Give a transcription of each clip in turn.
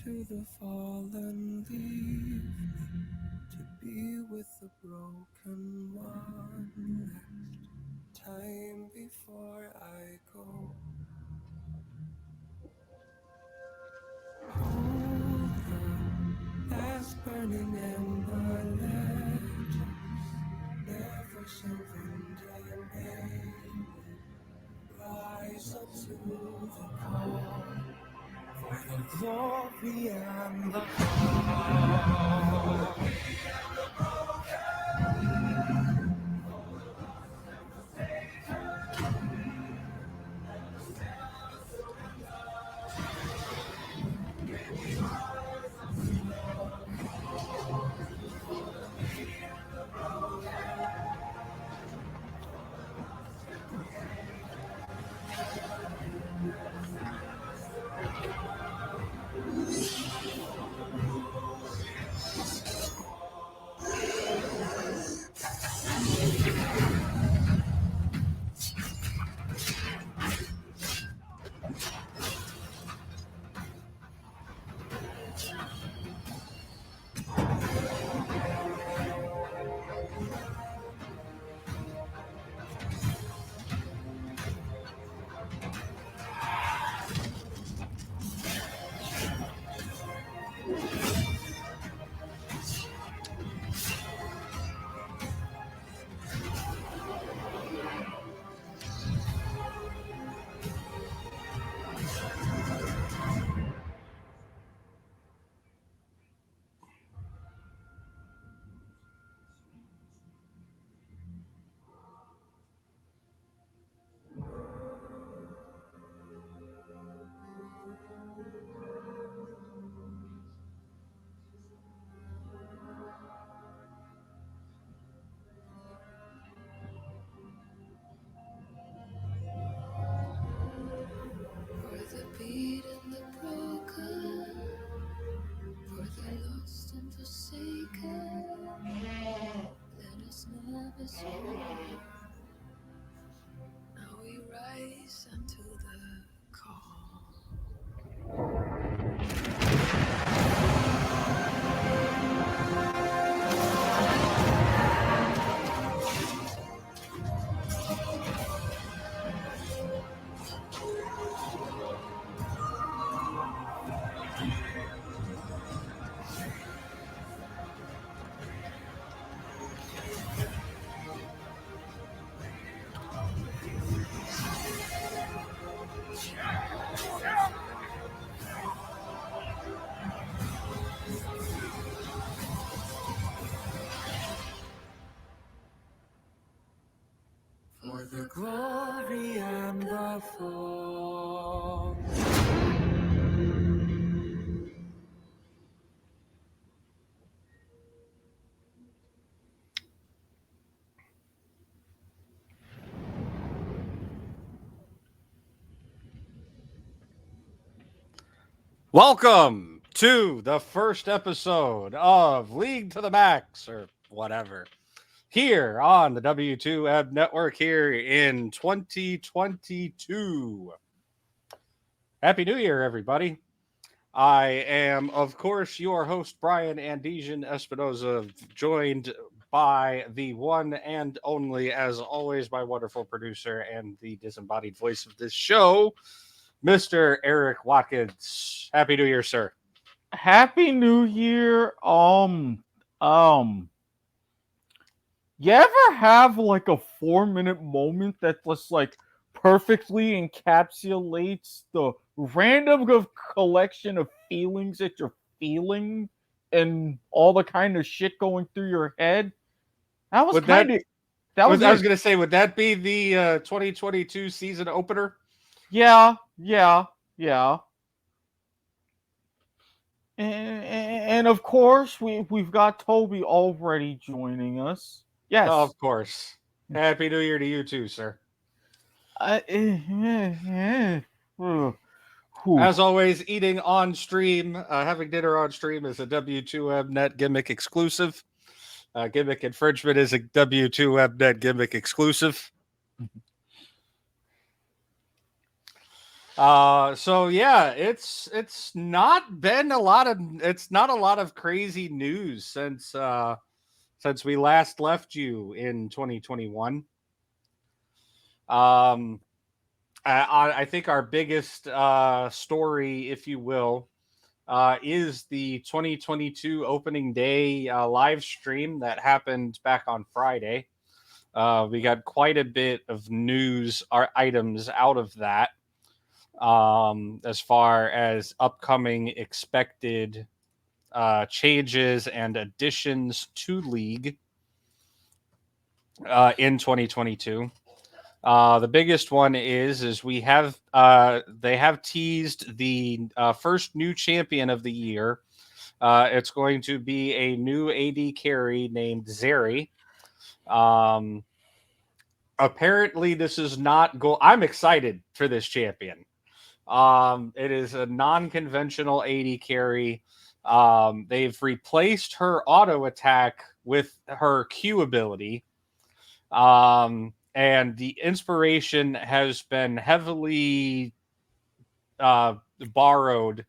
to the fallen leaf, to be with the broken one last time before I go. Hold the last burning ember, let us never surrender. May rise up to the call for the glory and the fall. For the beat and the broken, for the lost and forsaken, let us never surrender. Now we rise unto the call. For the glory and the fall. Welcome to the first episode of League to the Max or whatever here on the W2M network here in 2022. Happy New Year, everybody. I am, of course, your host, Bryan Andesian Espinoza, joined by the one and only, as always, my wonderful producer and the disembodied voice of this show, Mr. Eric Watkins. Happy New Year, sir. Happy New Year. Um, you ever have like a 4 minute moment that just like perfectly encapsulates the random collection of feelings that you're feeling and all the kind of shit going through your head? That was Would that kind of that was I was it. going to say, would that be the 2022 season opener? Yeah, yeah, yeah. And of course we've got Toby already joining us. Oh, Yes. of course. Happy New Year to you too, sir. Whew. As always, eating on stream, having dinner on stream is a W2M Net gimmick exclusive. Gimmick infringement is a W2M Net gimmick exclusive. So yeah, it's not been a lot of it's not a lot of crazy news since we last left you in 2021. Um, I think our biggest story, if you will, is the 2022 opening day live stream that happened back on Friday. We got quite a bit of news or items out of that, as far as upcoming expected changes and additions to League in 2022. The biggest one is we have they have teased the first new champion of the year. It's going to be a new AD carry named Zeri. Um, Apparently, this is not go. I'm excited for this champion. It is a non-conventional AD carry. They've replaced her auto attack with her Q ability. And the inspiration has been heavily borrowed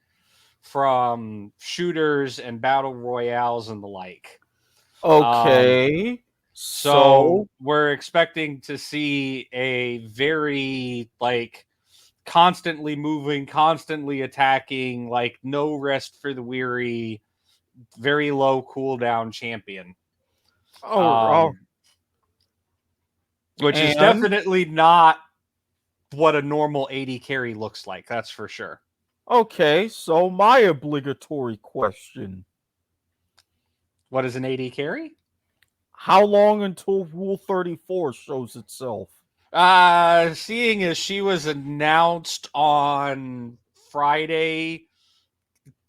from shooters and battle royales and the like. Okay. So we're expecting to see a very constantly moving, constantly attacking, like no rest for the weary, very low cooldown champion. Oh, Which is and definitely not what a normal AD carry looks like. That's for sure. okay, so my obligatory question. What is an AD carry? How long until Rule 34 shows itself? Seeing as she was announced on Friday,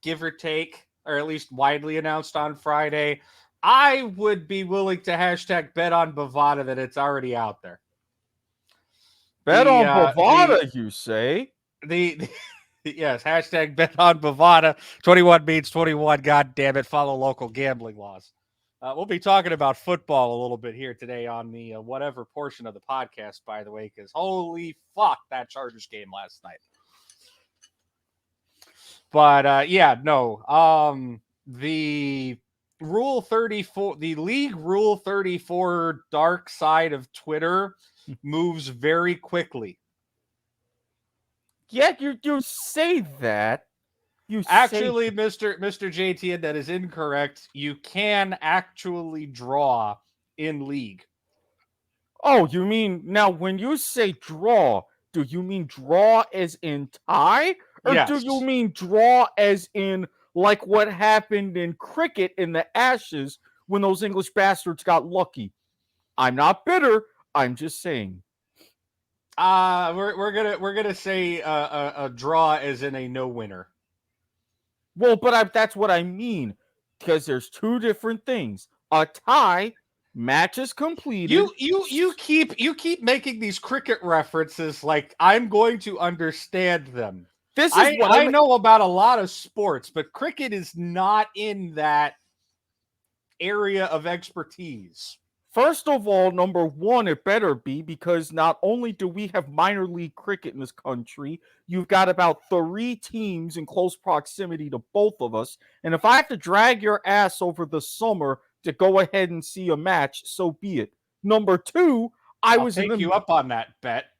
give or take, or at least widely announced on Friday, I would be willing to hashtag bet on Bovada that it's already out there. Bet on Bovada, you say? The yes, hashtag bet on Bovada. 21 means 21. God damn it. Follow local gambling laws. We'll be talking about football a little bit here today on the whatever portion of the podcast, by the way, because holy fuck, that Chargers game last night. But yeah, no. The Rule 34, the league Rule 34 dark side of Twitter moves very quickly. Yeah, you say that. Actually, Mr. JTN, that is incorrect. You can actually draw in League. Oh, you mean now when you say draw, do you mean draw as in tie? Or Yes. do you mean draw as in like what happened in cricket in the Ashes when those English bastards got lucky? I'm not bitter. I'm just saying. We're gonna say a draw as in a no winner. Well, but that's what I mean because there's two different things. A tie, match is completed. You keep making these cricket references like I'm going to understand them. This is what I know about a lot of sports, but cricket is not in that area of expertise. First of all, number one, it better be because not only do we have minor league cricket in this country, you've got about 3 teams in close proximity to both of us. And if I have to drag your ass over the summer to go ahead and see a match, so be it. Number two, I'll take you up on that bet.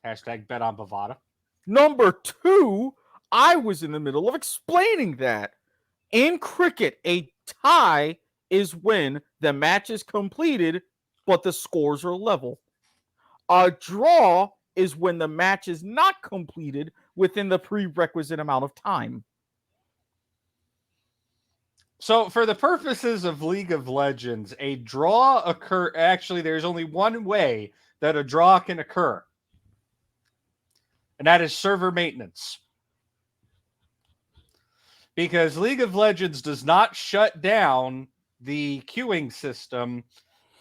Hashtag bet on Bovada. Number two, I was in the middle of explaining that. In cricket, a tie is when the match is completed, but the scores are level. A draw is when the match is not completed within the prerequisite amount of time. So, for the purposes of League of Legends, a draw occur. Actually, there's only one way that a draw can occur, and that is server maintenance. Because League of Legends does not shut down the queuing system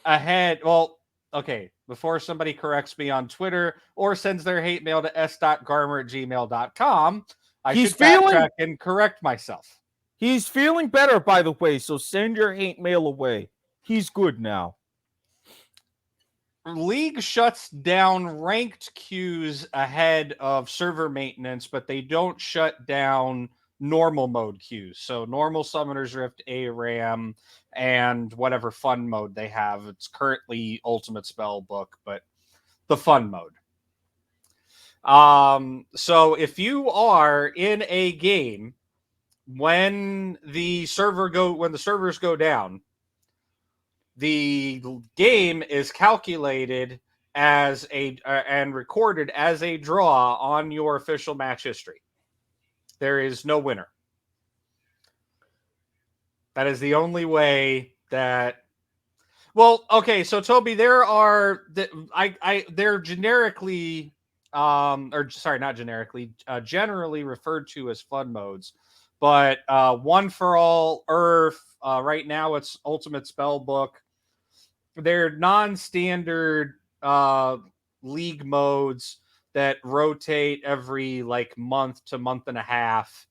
ahead. Well, okay, before somebody corrects me on Twitter or sends their hate mail to s.garmer@gmail.com, I should backtrack and correct myself. He's feeling better, by the way, so send your hate mail away. He's good now. League shuts down ranked queues ahead of server maintenance, but they don't shut down normal mode queues. So normal Summoner's Rift, ARAM, and whatever fun mode they have. It's currently Ultimate Spellbook, but the fun mode. So if you are in a game when the servers go down, the game is calculated as and recorded as a draw on your official match history. There is no winner. That is the only way that. Well, okay, so Toby, they're generically, or sorry, not generically, generally referred to as fun modes, but One for All, Earth, right now it's Ultimate Spellbook. They're non-standard league modes that rotate every like month to month and a half,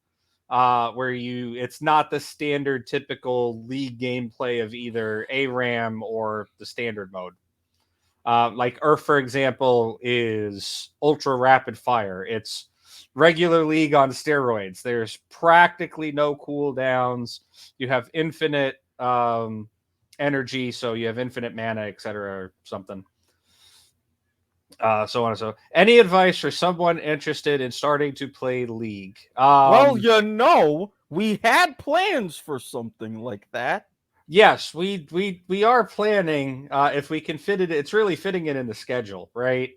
where it's not the standard typical league gameplay of either ARAM or the standard mode. Like Earth, for example, is ultra rapid fire. It's regular league on steroids. There's practically no cooldowns. You have infinite energy, so you have infinite mana, etc., or something. So on and so. Any advice for someone interested in starting to play League? Well, we had plans for something like that. Yes, we are planning. If we can fit it, it's really fitting it in the schedule, right?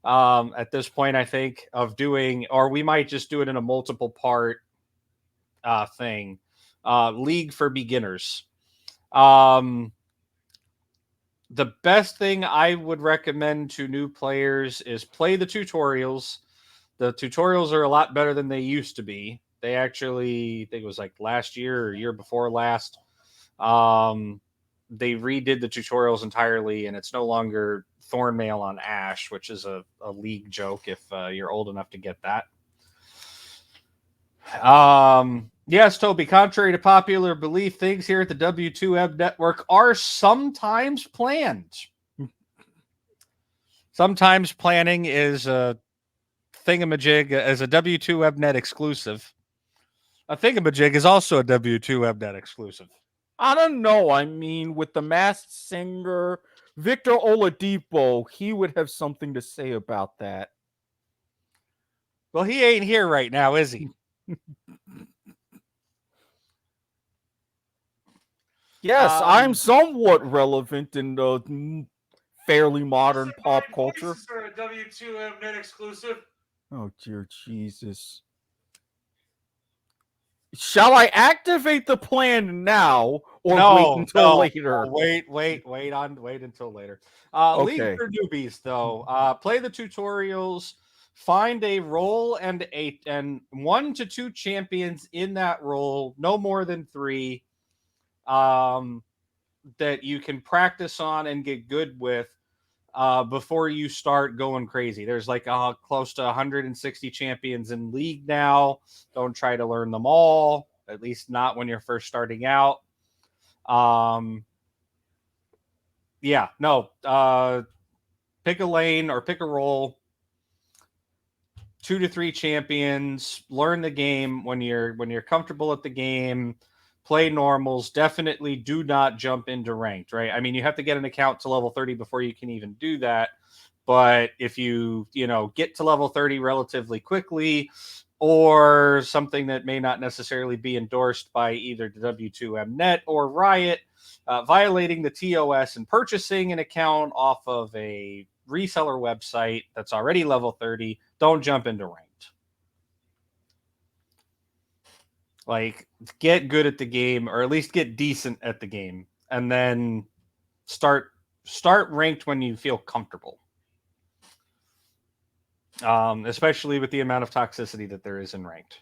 At this point, I think of doing, or we might just do it in a multiple part thing. League for beginners. The best thing I would recommend to new players is play the tutorials. The tutorials are a lot better than they used to be. They actually, I think it was like last year or year before last, they redid the tutorials entirely, and it's no longer Thornmail on Ash, which is a league joke if you're old enough to get that. Yes, Toby, contrary to popular belief, things here at the W2M network are sometimes planned. Sometimes planning is a thingamajig as a W2M net exclusive. A thingamajig is also a W2M net exclusive. I don't know. I mean, with the Masked Singer, Victor Oladipo, he would have something to say about that. Well, he ain't here right now, is he? Yes, I'm somewhat relevant in the fairly modern pop culture. Voices are a W2M net exclusive. Oh, dear Jesus. Shall I activate the plan now or wait until later? Wait until later. Okay. League for newbies, though. Play the tutorials. Find a role and 1 to 2 champions in that role, no more than 3, that you can practice on and get good with before you start going crazy. There's like close to 160 champions in League now. Don't try to learn them all, at least not when you're first starting out. Pick a lane or pick a role. 2 to 3 champions. Learn the game when you're comfortable at the game. Play normals. Definitely do not jump into ranked, right? I mean, you have to get an account to level 30 before you can even do that. But if you get to level 30 relatively quickly, or something that may not necessarily be endorsed by either the W2M net or Riot, violating the TOS and purchasing an account off of a reseller website that's already level 30, don't jump into ranked. Like, get good at the game, or at least get decent at the game, and then start ranked when you feel comfortable. Especially with the amount of toxicity that there is in ranked.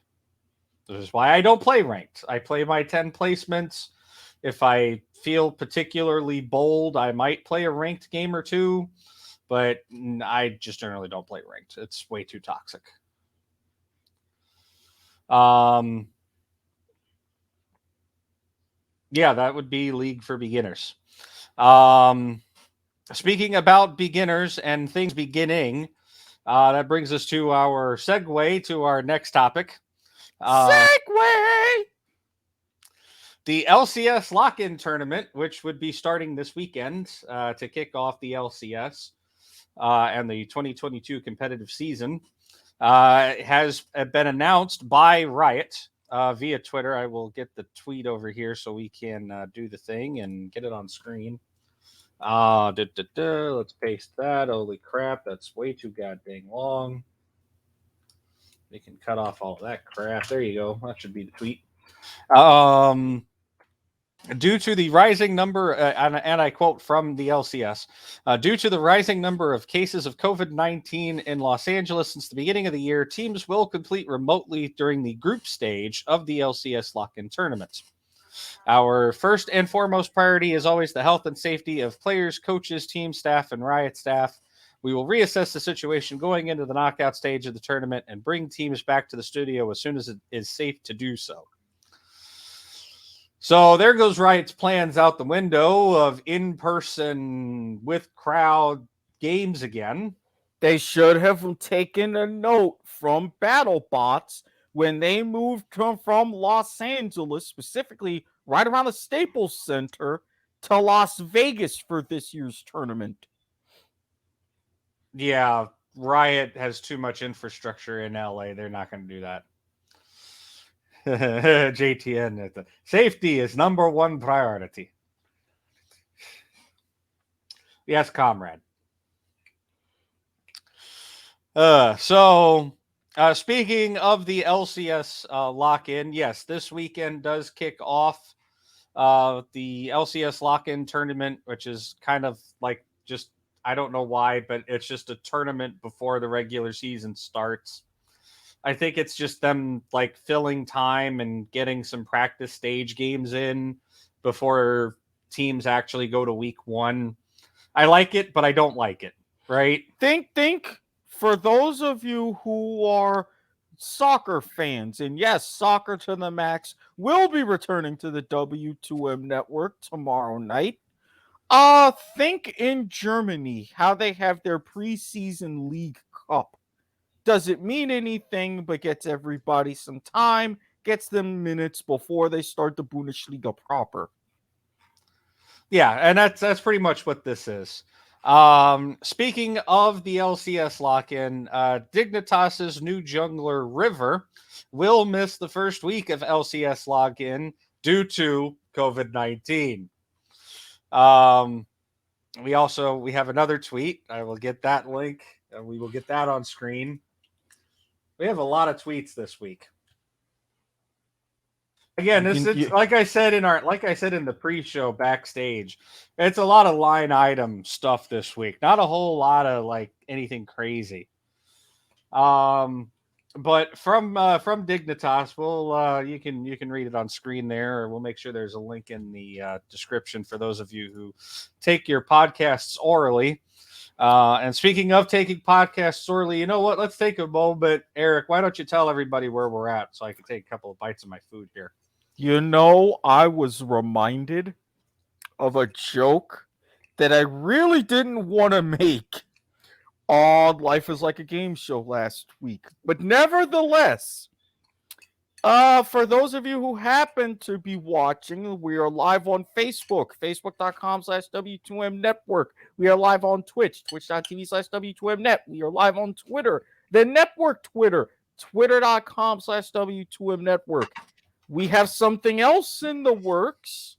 This is why I don't play ranked. I play my 10 placements. If I feel particularly bold, I might play a ranked game or two, but I just generally don't play ranked. It's way too toxic. Yeah, that would be League for beginners. speaking about beginners and things beginning, that brings us to our segue to our next topic. Segway! The LCS lock-in tournament, which would be starting this weekend to kick off the LCS and the 2022 competitive season, has been announced by Riot via Twitter. I will get the tweet over here so we can do the thing and get it on screen. Let's paste that. Holy crap, that's way too goddamn long. We can cut off all that crap. There you go. That should be the tweet. Due to the rising number, and I quote from the LCS, due to the rising number of cases of COVID-19 in Los Angeles since the beginning of the year, teams will complete remotely during the group stage of the LCS lock-in tournament. Our first and foremost priority is always the health and safety of players, coaches, team staff, and Riot staff. We will reassess the situation going into the knockout stage of the tournament and bring teams back to the studio as soon as it is safe to do so. So there goes Riot's plans out the window of in-person with crowd games again. They should have taken a note from BattleBots when they moved from Los Angeles, specifically right around the Staples Center, to Las Vegas for this year's tournament. Yeah, Riot has too much infrastructure in LA. They're not going to do that. JTN, safety is number one priority. Yes, comrade. Speaking of the LCS lock-in, yes, this weekend does kick off the LCS lock-in tournament, which is kind of like just, I don't know why, but it's just a tournament before the regular season starts. I think it's just them like filling time and getting some practice stage games in before teams actually go to week one. I like it, but I don't like it, right? Think for those of you who are soccer fans, and yes, Soccer to the Max will be returning to the W2M network tomorrow night. Think in Germany, how they have their preseason League Cup. Doesn't mean anything, but gets everybody some time, gets them minutes before they start the Bundesliga proper. Yeah, and that's pretty much what this is. Speaking of the LCS lock-in, Dignitas's new jungler River will miss the first week of LCS lock-in due to COVID-19. We have another tweet. I will get that link. We will get that on screen. We have a lot of tweets this week. Again, like I said in the pre-show backstage, it's a lot of line item stuff this week. Not a whole lot of like anything crazy. But from Dignitas, you can read it on screen there, or we'll make sure there's a link in the description for those of you who take your podcasts orally. And speaking of taking podcasts orally, you know what? Let's take a moment, Eric. Why don't you tell everybody where we're at so I can take a couple of bites of my food here? You know, I was reminded of a joke that I really didn't want to make on Life is Like a Game Show last week. But nevertheless, for those of you who happen to be watching, we are live on Facebook, facebook.com/W2M Network. We are live on Twitch, twitch.tv/W2M Net. We are live on Twitter, the network Twitter, twitter.com/W2M Network. We have something else in the works.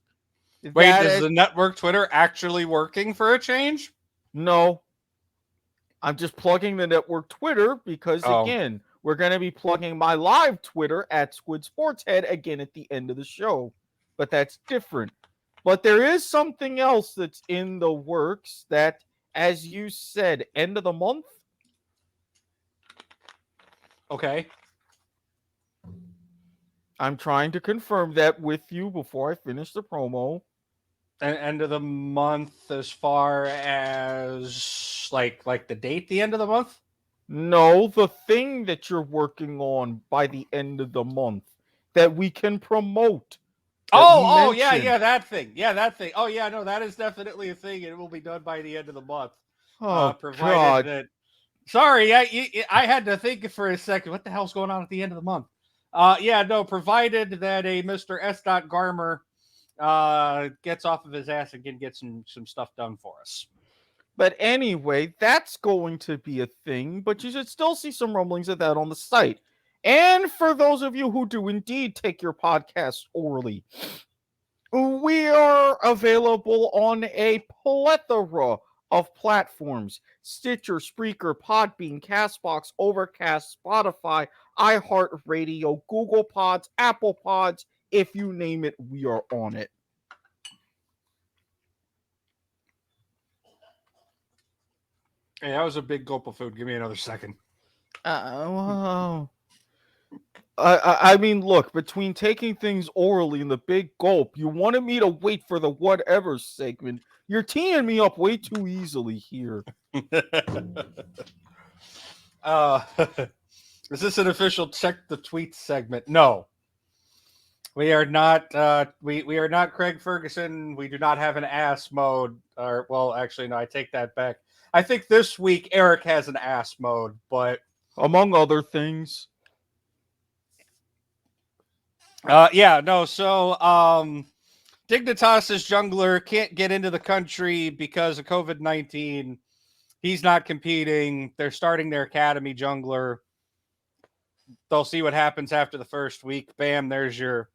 Wait, is the network Twitter actually working for a change? No. I'm just plugging the network Twitter because, again, we're going to be plugging my live Twitter at Squid Sportshead again at the end of the show. But that's different. But there is something else that's in the works that, as you said, end of the month. Okay. I'm trying to confirm that with you before I finish the promo. And end of the month as far as like the date, the end of the month? No, the thing that you're working on by the end of the month that we can promote. Oh, yeah, that thing. Yeah, that thing. Oh, yeah, no, that is definitely a thing, and it will be done by the end of the month. Oh Provided God. that. Sorry, I had to think for a second. What the hell's going on at the end of the month? Yeah, no. Provided that a Mr. S. Garmer gets off of his ass and can get some stuff done for us. But anyway, that's going to be a thing, but you should still see some rumblings of that on the site. And for those of you who do indeed take your podcast orally, we are available on a plethora of platforms: Stitcher, Spreaker, Podbean, Castbox, Overcast, Spotify, iHeartRadio, Google Pods, Apple Pods. If you name it, we are on it. Hey, that was a big gulp of food. Give me another second. Wow. I mean, look, between taking things orally and the big gulp, you wanted me to wait for the whatever segment. You're teeing me up way too easily here. Is this an official check the tweets segment? No. We are not we are not Craig Ferguson. We do not have an ass mode. Or well, actually no, I take that back. I think this week Eric has an ass mode, but Among other things. yeah, no, so Dignitas's jungler can't get into the country because of COVID-19. He's not competing. They're starting their academy jungler. They'll see what happens after the first week. Bam, there's your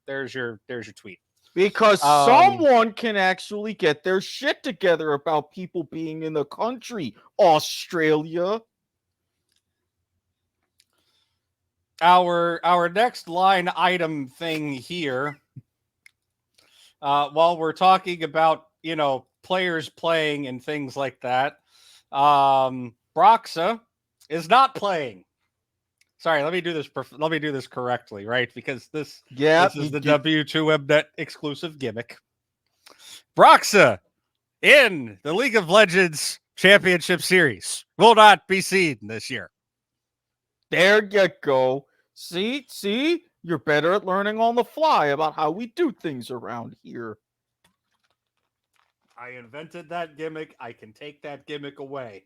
tweet. Because someone can actually get their shit together about people being in the country, Australia. Our next line item thing here, while we're talking about, players playing and things like that, Broxah is not playing. Sorry, let me do this correctly, right? Because this is the W2Mnet exclusive gimmick. Broxah in the League of Legends Championship Series will not be seen this year. There you go. See, you're better at learning on the fly about how we do things around here. I invented that gimmick. I can take that gimmick away.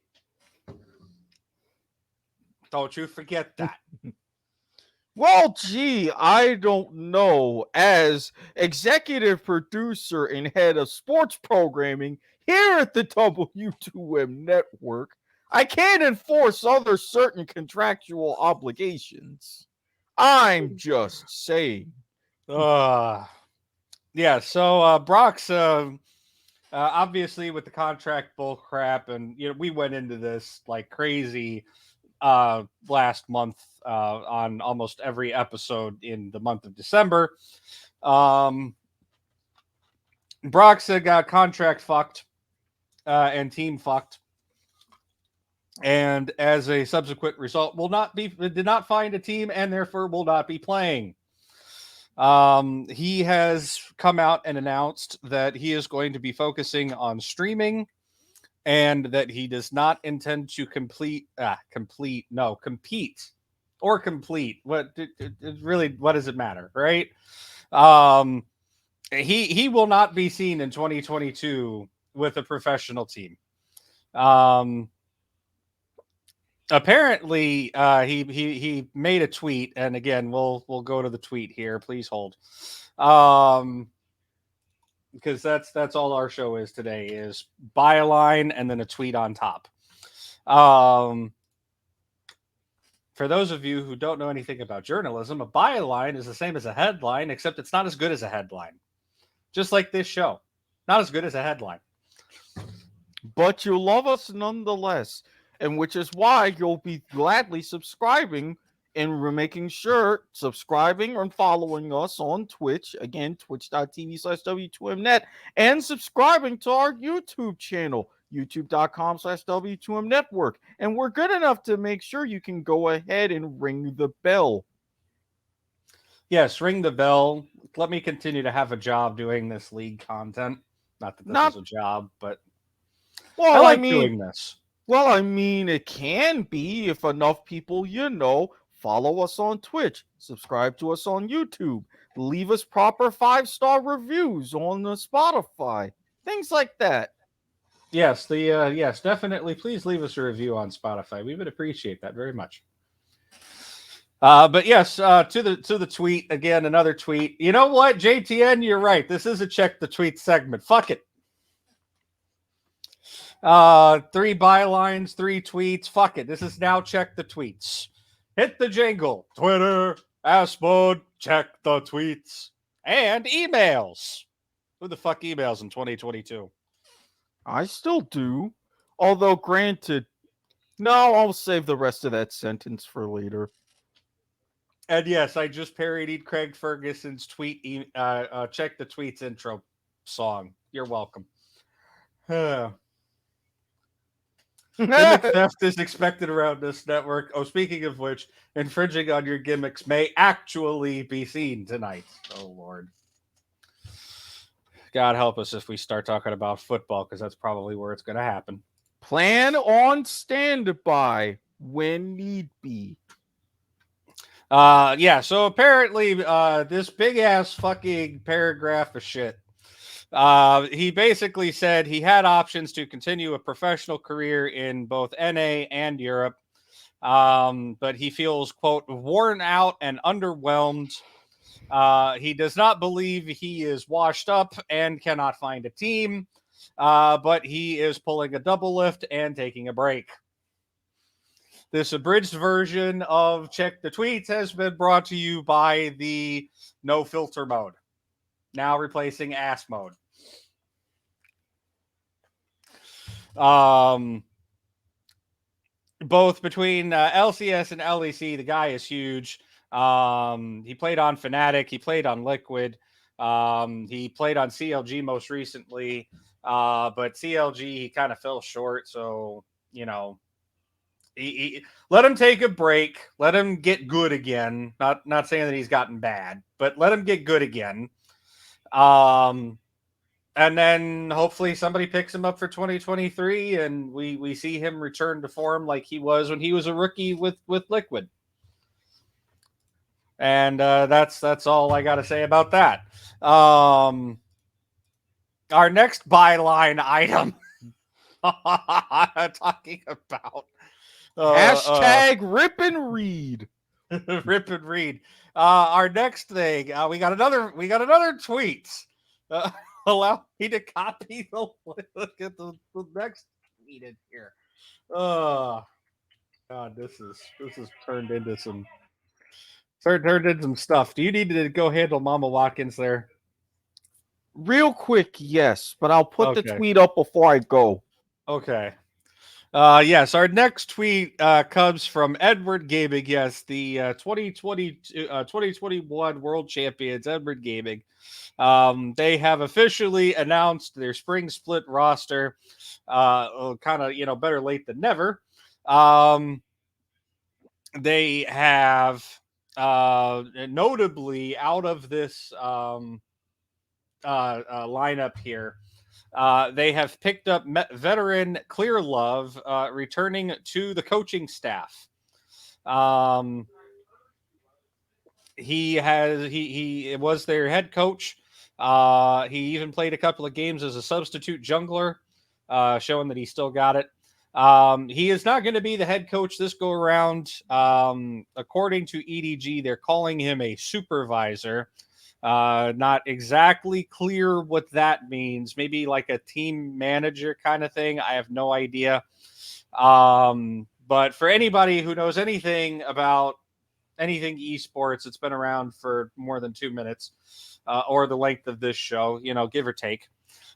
Don't you forget that. Well, gee, I don't know. As executive producer and head of sports programming here at the W2M Network, I can't enforce other certain contractual obligations. I'm just saying. Yeah, so Broxah, obviously with the contract bull crap, and we went into this like crazy last month on almost every episode in the month of December. Broxah got contract fucked and team fucked, and as a subsequent result, did not find a team and therefore will not be playing. He has come out and announced that he is going to be focusing on streaming, and that he does not intend to compete. What really? What does it matter, right? He will not be seen in 2022 with a professional team. Apparently, he made a tweet, and again, we'll go to the tweet here. Please hold. Because that's all our show is today, is byline and then a tweet on top. For those of you who don't know anything about journalism, a byline is the same as a headline, except it's not as good as a headline. Just like this show. Not as good as a headline. But you love us nonetheless, and which is why you'll be gladly subscribing and we're making sure subscribing and following us on Twitch, again, twitch.tv/W2Mnet, and subscribing to our YouTube channel, youtube.com/W2M Network. And we're good enough to make sure you can go ahead and ring the bell. Yes, ring the bell. Let me continue to have a job doing this league content. Not that this is a job, but I like doing this. Well, I mean, it can be if enough people, Follow us on Twitch. Subscribe to us on YouTube. Leave us proper 5-star reviews on the Spotify. Things like that. Yes, yes, definitely. Please leave us a review on Spotify. We would appreciate that very much. But yes, to the tweet again. Another tweet. You know what, JTN? You're right. This is a check the tweet segment. Fuck it. 3 bylines, 3 tweets. Fuck it. This is now check the tweets. Hit the jingle. Twitter, ass mode, check the tweets, and emails. Who the fuck emails in 2022? I still do. Although, granted, no, I'll save the rest of that sentence for later. And yes, I just parodied Craig Ferguson's tweet. Check the tweets intro song. You're welcome. Gimmick theft is expected around this network. Oh, speaking of which, infringing on your gimmicks may actually be seen tonight. Oh, Lord. God help us if we start talking about football, because that's probably where it's going to happen. Plan on standby when need be. Yeah, so apparently this big-ass fucking paragraph of shit. He basically said he had options to continue a professional career in both NA and Europe, but he feels, quote, worn out and underwhelmed. He does not believe he is washed up and cannot find a team, but he is pulling a double lift and taking a break. This abridged version of Check the Tweets has been brought to you by the no filter mode, now replacing ass mode. Both between LCS and LEC, the guy is huge. He played on Fnatic. He played on Liquid. He played on CLG most recently. But CLG, he kind of fell short. So, you know, he let him take a break. Let him get good again. Not saying that he's gotten bad, but let him get good again. And then hopefully somebody picks him up for 2023 and we see him return to form like he was when he was a rookie with Liquid. And that's all I got to say about that. Our next byline item talking about Hashtag rip and read. Rip and read. Our next thing, we got another tweet. Allow me to copy the look at the next tweet in here. Oh God, this is turned into some stuff. Do you need to go handle Mama Watkins there? Real quick, yes, but I'll put the Okay. tweet up before I go. Okay. Yes, our next tweet comes from Edward Gaming. Yes, the 2021 World Champions, Edward Gaming. They have officially announced their spring split roster. Kind of, better late than never. They have notably out of this lineup here. They have picked up veteran Clear Love, returning to the coaching staff. He was their head coach. He even played a couple of games as a substitute jungler, showing that he still got it. He is not going to be the head coach this go around. According to EDG, they're calling him a supervisor. Not exactly clear what that means. Maybe like a team manager kind of thing. I have no idea. But for anybody who knows anything about anything esports, it's been around for more than 2 minutes, or the length of this show, give or take.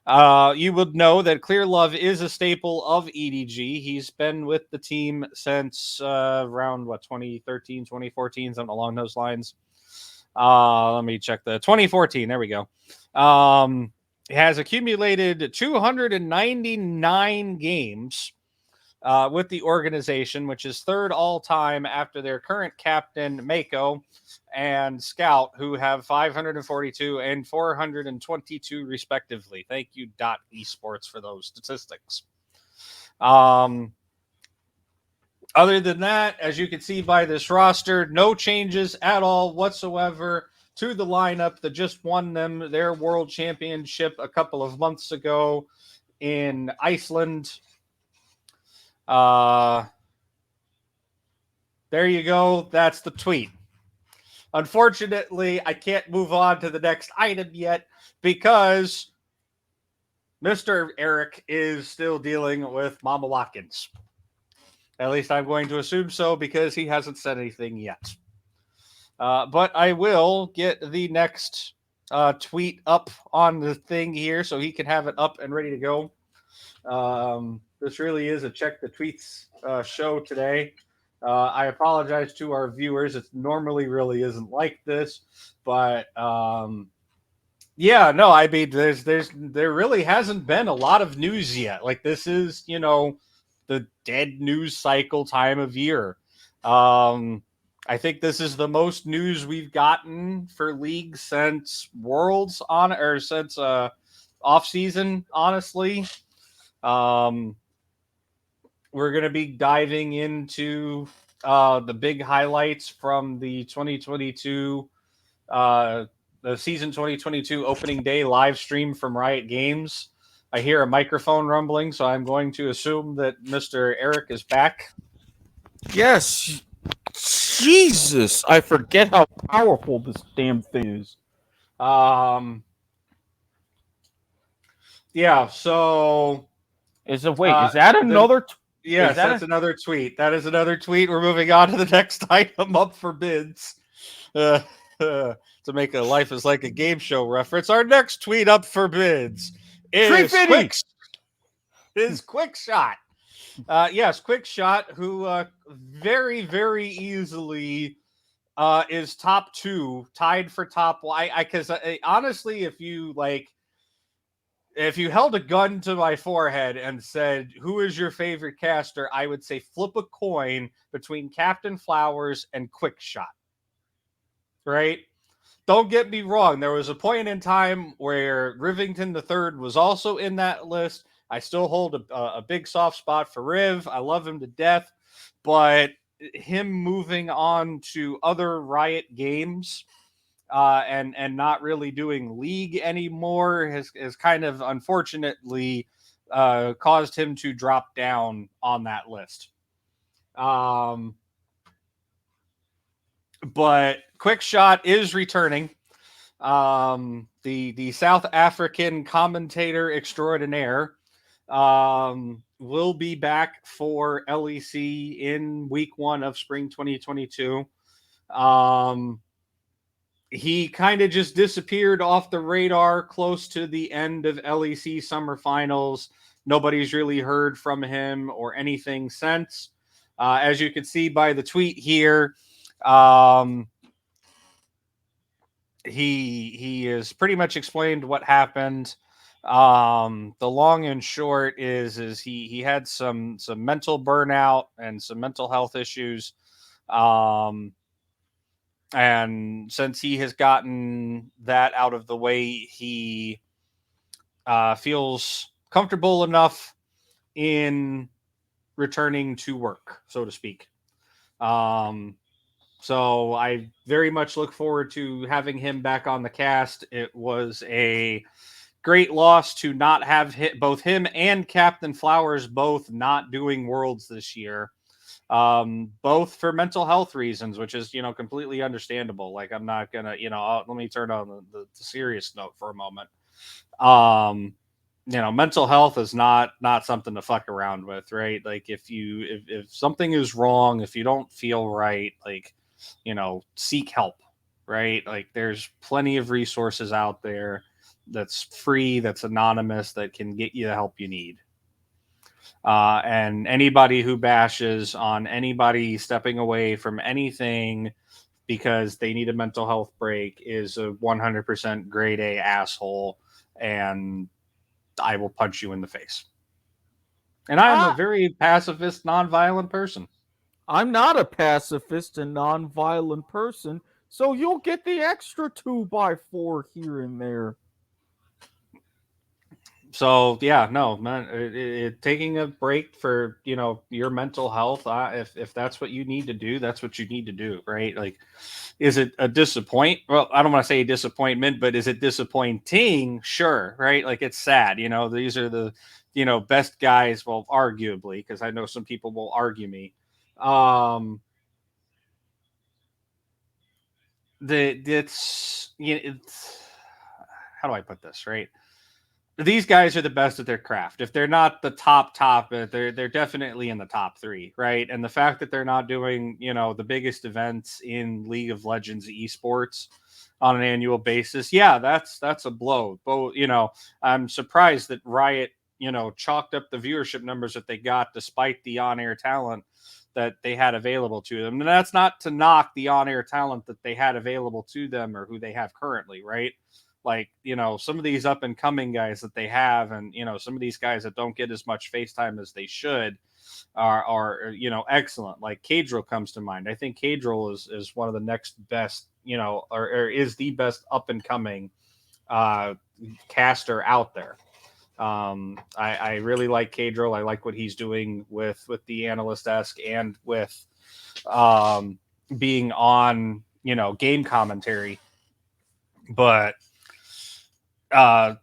You would know that Clear Love is a staple of EDG. He's been with the team since around 2013, 2014, something along those lines. Let me check the 2014. There we go. He has accumulated 299 games with the organization, which is third all time after their current captain, Mako, and Scout, who have 542 and 422 respectively. Thank you, Esports, for those statistics. Other than that, as you can see by this roster, no changes at all whatsoever to the lineup that just won them their world championship a couple of months ago in Iceland. There you go. That's the tweet. Unfortunately, I can't move on to the next item yet because Mr. Eric is still dealing with Mama Watkins. At least I'm going to assume so because he hasn't said anything yet. But I will get the next tweet up on the thing here so he can have it up and ready to go. This really is a check the tweets show today. I apologize to our viewers. It normally really isn't like this, but yeah, no, I mean, there really hasn't been a lot of news yet. Like this is, the dead news cycle time of year. I think this is the most news we've gotten for league since Worlds on or since off season. Honestly, we're going to be diving into the big highlights from the 2022, the season 2022 opening day live stream from Riot Games. I hear a microphone rumbling, so I'm going to assume that Mr. Eric is back. Yes. Jesus, I forget how powerful this damn thing is. Yeah, so is that another yes, that's another tweet. That is another tweet. We're moving on to the next item up for bids. To make a Life is Like a Game Show reference, our next tweet up for bids is Quickshot. Yes, Quickshot, who very, very easily is top 2, tied for top. Because honestly, if you held a gun to my forehead and said, "Who is your favorite caster?" I would say flip a coin between Captain Flowers and Quickshot. Right? Don't get me wrong. There was a point in time where Rivington III was also in that list. I still hold a big soft spot for Riv. I love him to death. But him moving on to other Riot games and not really doing League anymore has kind of unfortunately caused him to drop down on that list. But Quickshot is returning. The South African commentator extraordinaire will be back for LEC in week 1 of spring 2022. He kind of just disappeared off the radar close to the end of LEC summer finals. Nobody's really heard from him or anything since. As you can see by the tweet here, he has pretty much explained what happened. The long and short is he had some mental burnout and some mental health issues. And since he has gotten that out of the way, he feels comfortable enough in returning to work, so to speak. So I very much look forward to having him back on the cast. It was a great loss to not have both him and Captain Flowers both not doing Worlds this year. Both for mental health reasons, which is, completely understandable. Like, I'm not gonna, let me turn on the serious note for a moment. Mental health is not something to fuck around with, right? Like, if something is wrong, if you don't feel right, like, seek help, right? Like, there's plenty of resources out there that's free, that's anonymous, that can get you the help you need. And anybody who bashes on anybody stepping away from anything because they need a mental health break is a 100% grade A asshole, and I will punch you in the face. And I am a very pacifist, nonviolent person. I'm not a pacifist and nonviolent person, so you'll get the extra 2x4 here and there. So yeah, no, man, taking a break for your mental health. If that's what you need to do, that's what you need to do, right? Like, is it a disappoint? Well, I don't want to say disappointment, but is it disappointing? Sure, right? Like it's sad. These are the best guys. Well, arguably, because I know some people will argue me. It's how do I put this, right? These guys are the best at their craft. If they're not the top, they're definitely in the top three, right? And the fact that they're not doing, the biggest events in League of Legends esports on an annual basis, yeah, that's a blow. But I'm surprised that Riot, chalked up the viewership numbers that they got despite the on-air talent that they had available to them. And that's not to knock the on-air talent that they had available to them or who they have currently, right? Like, some of these up and coming guys that they have, and some of these guys that don't get as much face time as they should are excellent. Like Cadril comes to mind. I think Cadril is one of the next best, or is the best up and coming caster out there. I really like Cadril. I like what he's doing with the analyst desk and with being on game commentary. But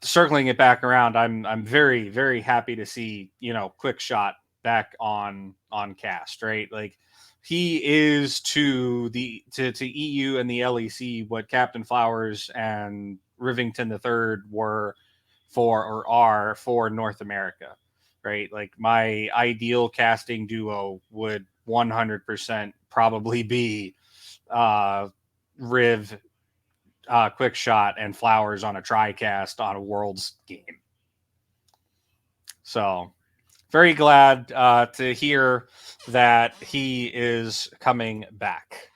circling it back around, I'm very, very happy to see Quickshot back on cast, right? Like he is to EU and the LEC what Captain Flowers and Rivington III were for, or are for, North America, right? Like my ideal casting duo would 100% probably be Riv, Quickshot, and Flowers on a TriCast on a Worlds game. So very glad to hear that he is coming back.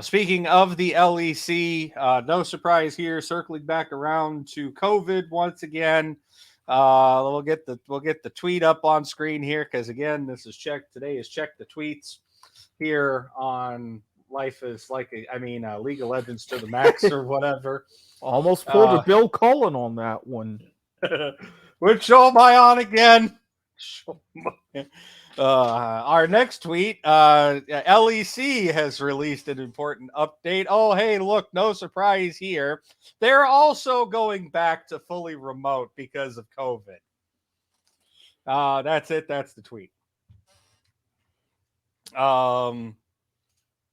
Speaking of the LEC, no surprise here. Circling back around to COVID once again. We'll get the tweet up on screen here because again, this is today is check the tweets here on Life is like League of Legends to the max or whatever. Almost pulled a Bill Cullen on that one. Which show am I on again? Our next tweet, LEC has released an important update. Oh, hey, look, no surprise here. They're also going back to fully remote because of COVID. That's it. That's the tweet.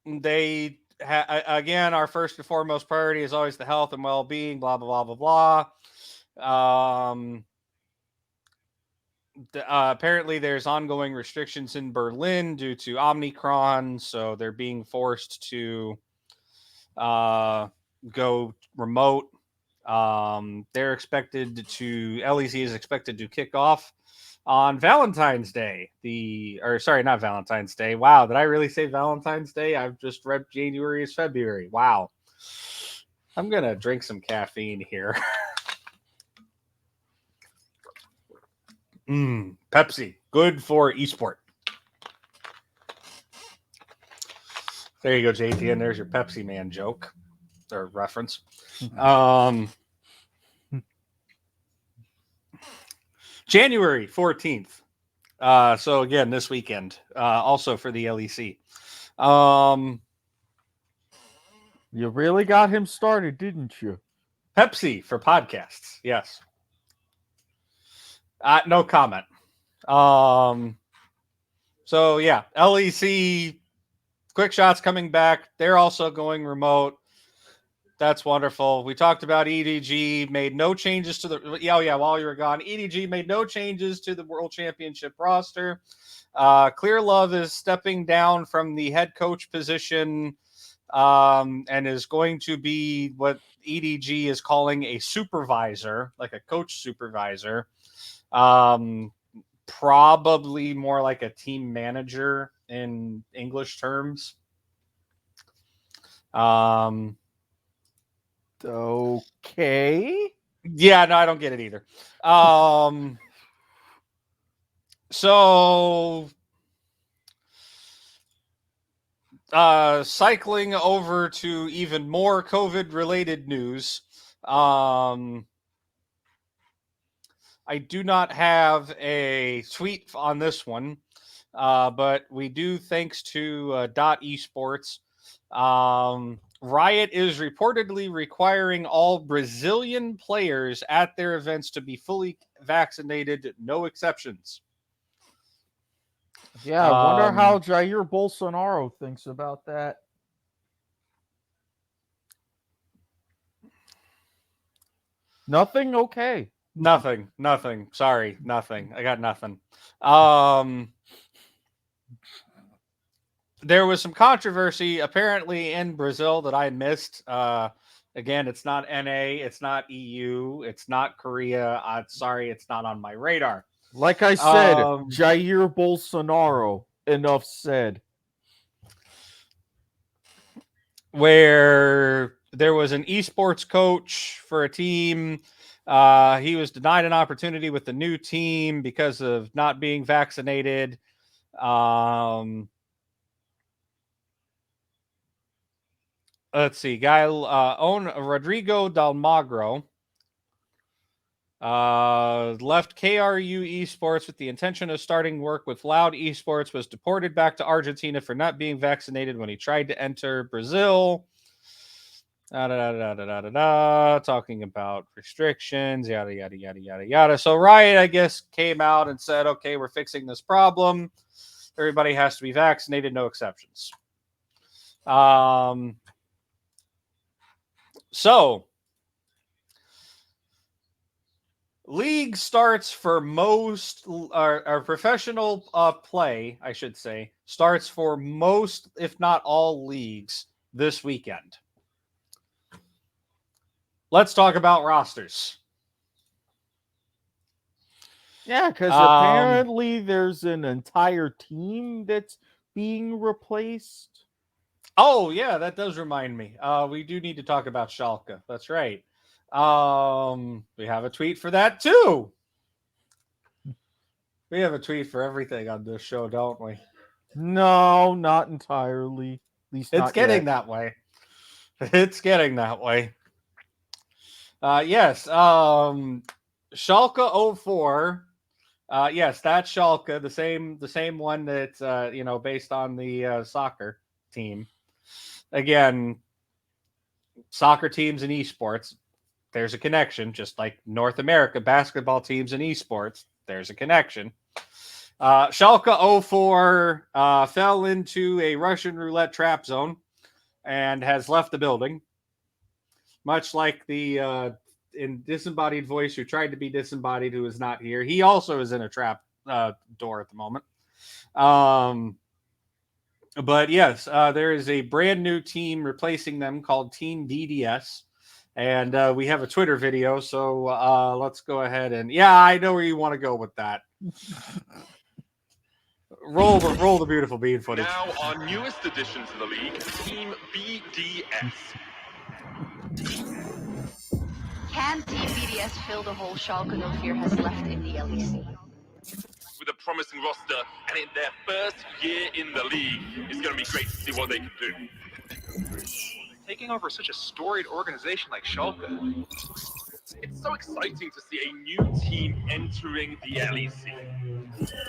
They again, our first and foremost priority is always the health and well-being. Blah blah blah blah blah. Apparently, there's ongoing restrictions in Berlin due to Omicron, so they're being forced to go remote. They're expected to LEC is expected to kick off on Valentine's Day. Not Valentine's Day. Wow, did I really say Valentine's Day? I've just read January is February. Wow. I'm gonna drink some caffeine here. Pepsi, good for esport. There you go, JT, and there's your Pepsi Man joke or reference. January 14th. So again, this weekend, also for the LEC. You really got him started, didn't you? Pepsi for podcasts. Yes. No comment. So yeah, LEC Quickshot's coming back. They're also going remote. That's wonderful. We talked about EDG, made no changes to the while you were gone. EDG made no changes to the World Championship roster. Clear Love is stepping down from the head coach position and is going to be what EDG is calling a supervisor, like a coach supervisor. Probably more like a team manager in English terms. Okay. Yeah, no, I don't get it either. So cycling over to even more COVID related news. I do not have a tweet on this one, but we do thanks to Dot Esports. Riot is reportedly requiring all Brazilian players at their events to be fully vaccinated, no exceptions. Yeah, I wonder how Jair Bolsonaro thinks about that. Nothing? Okay. Nothing. Sorry, nothing. I got nothing. There was some controversy apparently in Brazil that I missed. Again, it's not NA, it's not EU, it's not Korea. Sorry, it's not on my radar. Like I said, Jair Bolsonaro. Enough said. Where there was an esports coach for a team. He was denied an opportunity with the new team because of not being vaccinated. Let's see, guy own Rodrigo Dalmagro left KRU Esports with the intention of starting work with Loud Esports, was deported back to Argentina for not being vaccinated when he tried to enter Brazil. Talking about restrictions, yada, yada, yada, yada, yada. So Riot, I guess, came out and said, okay, we're fixing this problem. Everybody has to be vaccinated, no exceptions. So league starts for most, or professional play, I should say, starts for most, if not all leagues this weekend. Let's talk about rosters. Yeah, because apparently there's an entire team that's being replaced. Oh, yeah, that does remind me. We do need to talk about Schalke. That's right. We have a tweet for that, too. We have a tweet for everything on this show, don't we? No, not entirely. At least it's getting that way. It's getting that way. Yes. Schalke 04. Yes, that's Schalke, the same one that's based on the soccer team. Again, soccer teams and esports, there's a connection, just like North America basketball teams and esports, there's a connection. Schalke 04 fell into a Russian roulette trap zone and has left the building. Much like the in Disembodied Voice, who tried to be disembodied, who is not here. He also is in a trap door at the moment. But yes, there is a brand new team replacing them called Team DDS. And we have a Twitter video, so let's go ahead and... Yeah, I know where you want to go with that. Roll the beautiful bean footage. Now our newest addition to the league, Team BDS. Can Team BDS fill the hole Schalke 04 has left in the LEC? With a promising roster and in their first year in the league, it's going to be great to see what they can do. Taking over such a storied organization like Schalke. It's so exciting to see a new team entering the LEC.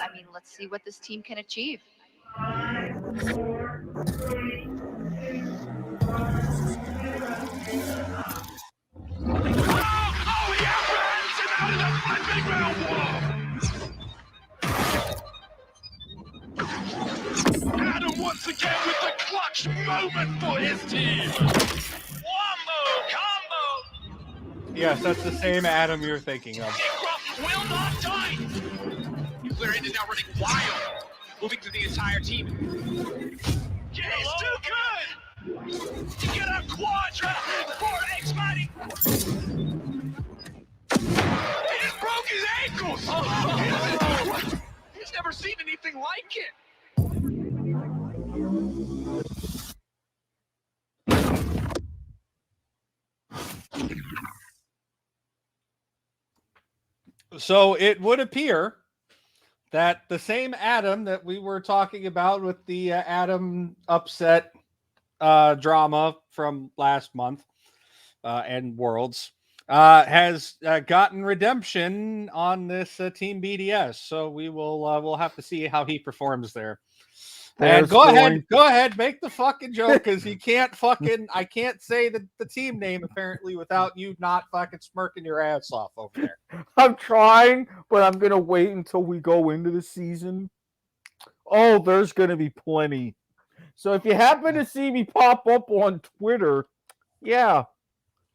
I mean, let's see what this team can achieve. Adam once again with the clutch moment for his team. Wombo combo. Yes, that's the same Adam you're thinking of. Will not die. Nuclear End is now running wild, moving through the entire team. Yeah, he's too good. To get a quadra for X-Mighty. He just broke his ankles. He's never seen anything like it. So it would appear that the same Adam that we were talking about with the Adam upset drama from last month and Worlds, has gotten redemption on this Team BDS. So we'll have to see how he performs there. And go ahead, make the fucking joke, because you can't I can't say the team name apparently without you not fucking smirking your ass off over there. I'm trying, but I'm gonna wait until we go into the season. Oh, there's gonna be plenty. So if you happen to see me pop up on Twitter, yeah.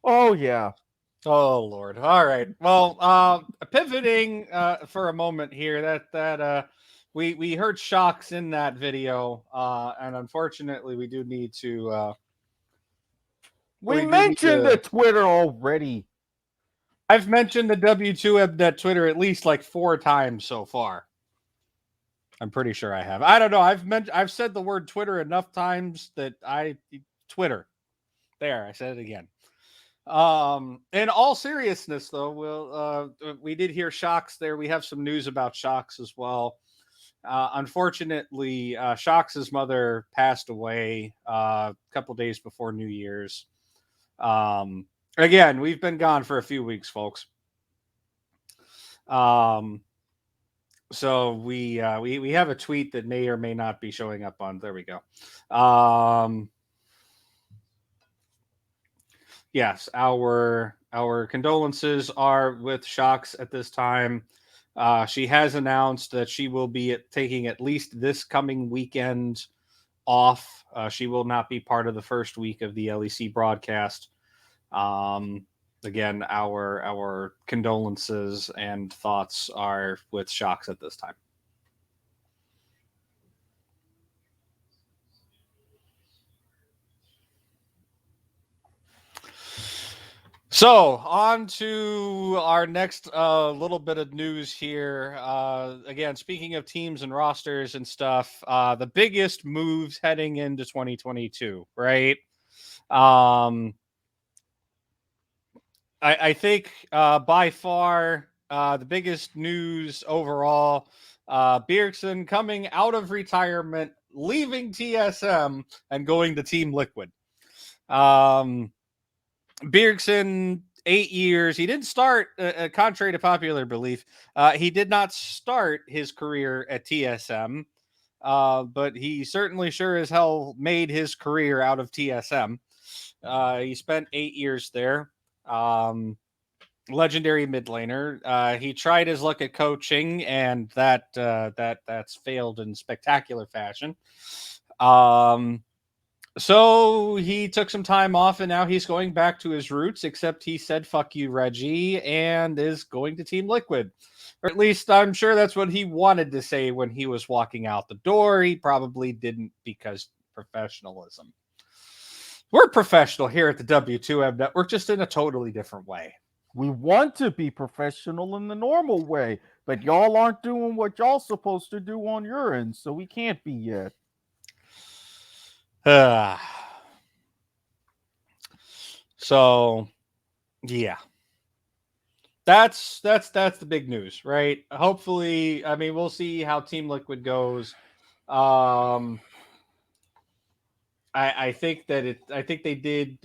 Oh yeah. Oh Lord. All right. Well, pivoting for a moment here, we heard shocks in that video, and unfortunately we do need to We mentioned the Twitter already. I've mentioned the W2Mnet Twitter at least like 4 times so far. I'm pretty sure I have. I don't know. I've said the word Twitter enough times that Twitter. There, I said it again. In all seriousness, though, we did hear shocks there. We have some news about shocks as well. Unfortunately, Shocks' mother passed away a couple days before New Year's. Again, we've been gone for a few weeks, folks. So we have a tweet that may or may not be showing up on. There we go. Yes, our condolences are with Shocks at this time. She has announced that she will be taking at least this coming weekend off. She will not be part of the first week of the LEC broadcast. Again, our condolences and thoughts are with Shocks at this time. So, on to our next little bit of news here. Again, speaking of teams and rosters and stuff, the biggest moves heading into 2022, right? I think by far the biggest news overall, Bjergsen coming out of retirement, leaving TSM, and going to Team Liquid. Bjergsen, 8 years. He didn't start, contrary to popular belief, he did not start his career at TSM, but he certainly sure as hell made his career out of TSM. He spent 8 years there. Legendary mid laner. He tried his luck at coaching, and that's failed in spectacular fashion. So he took some time off, and now he's going back to his roots, except he said, fuck you, Reggie, and is going to Team Liquid. Or at least I'm sure that's what he wanted to say when he was walking out the door. He probably didn't, because professionalism. We're professional here at the W2M Network, just in a totally different way. We want to be professional in the normal way, but y'all aren't doing what y'all supposed to do on your end, so we can't be yet. So, yeah, that's the big news, right? Hopefully, I mean, we'll see how Team Liquid goes. I think they did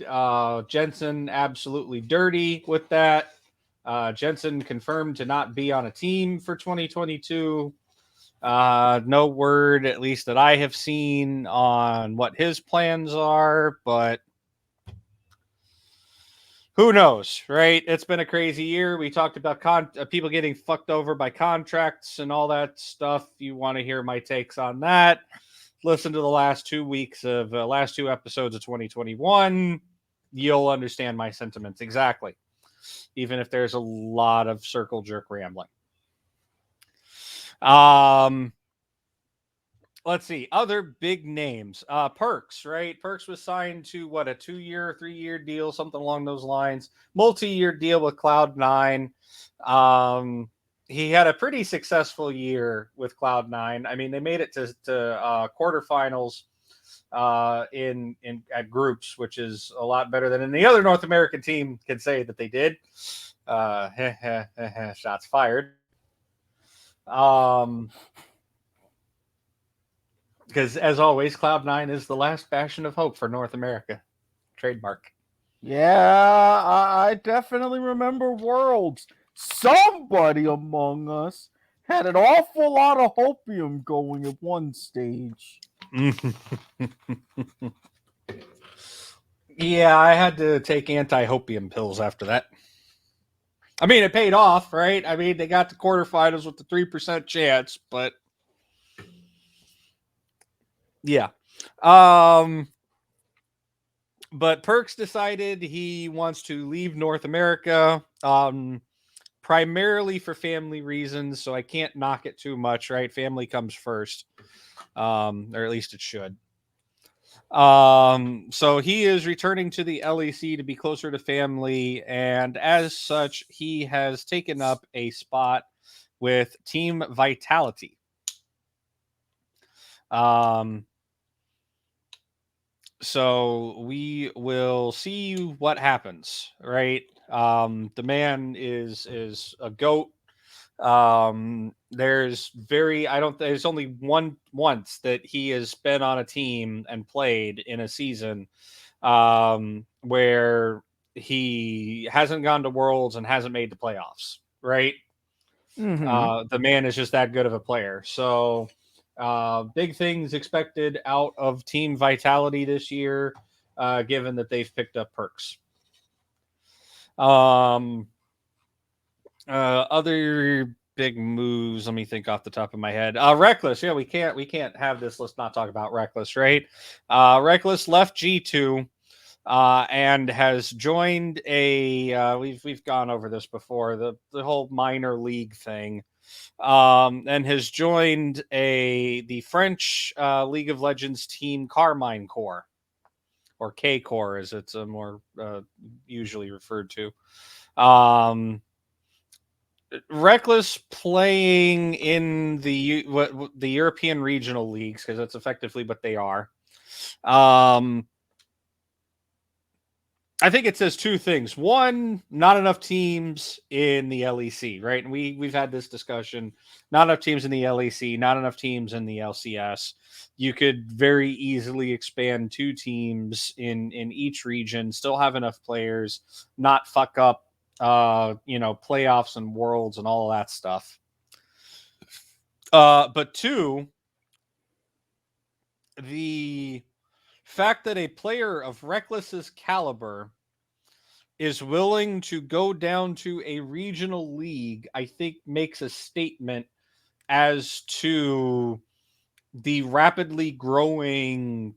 Jensen absolutely dirty with that. Jensen confirmed to not be on a team for 2022. No word, at least that I have seen, on what his plans are, but who knows, right? It's been a crazy year. We talked about people getting fucked over by contracts and all that stuff. You want to hear my takes on that? Listen to the last 2 weeks of last 2 episodes of 2021. You'll understand my sentiments exactly, even if there's a lot of circle jerk rambling. Let's see. Other big names. Perks, right? Perks was signed to what, a 2-year, 3-year deal, something along those lines. Multi-year deal with Cloud9. He had a pretty successful year with Cloud9. I mean, they made it to quarterfinals in at groups, which is a lot better than any other North American team can say that they did. Shots fired. Because, as always, Cloud9 is the last bastion of hope for North America. Trademark. Yeah, I definitely remember Worlds. Somebody among us had an awful lot of hopium going at one stage. Yeah, I had to take anti-hopium pills after that. I mean, it paid off, right? I mean, they got to quarterfinals with the 3% chance, but yeah. But Perks decided he wants to leave North America, primarily for family reasons. So I can't knock it too much, right? Family comes first, or at least it should. So he is returning to the LEC to be closer to family, and as such, he has taken up a spot with Team Vitality. So we will see what happens, right? The man is a goat. There's there's only once that he has been on a team and played in a season where he hasn't gone to Worlds and hasn't made the playoffs, right? The man is just that good of a player. So big things expected out of Team Vitality this year, given that they've picked up Perks. Other big moves. Let me think off the top of my head. Reckless. Yeah, we can't have this. Let's not talk about Reckless, right? Reckless left G2 and has joined a. We've gone over this before. The whole minor league thing. And has joined the French League of Legends team Carmine Corps, or K Corps as it's more usually referred to. Reckless playing in the European regional leagues, because that's effectively what they are. I think it says two things. One, not enough teams in the LEC, right? And we've had this discussion. Not enough teams in the LEC, not enough teams in the LCS. You could very easily expand 2 teams in each region, still have enough players, not fuck up playoffs and worlds and all of that stuff. But 2, the fact that a player of Reckless's caliber is willing to go down to a regional league, I think makes a statement as to the rapidly growing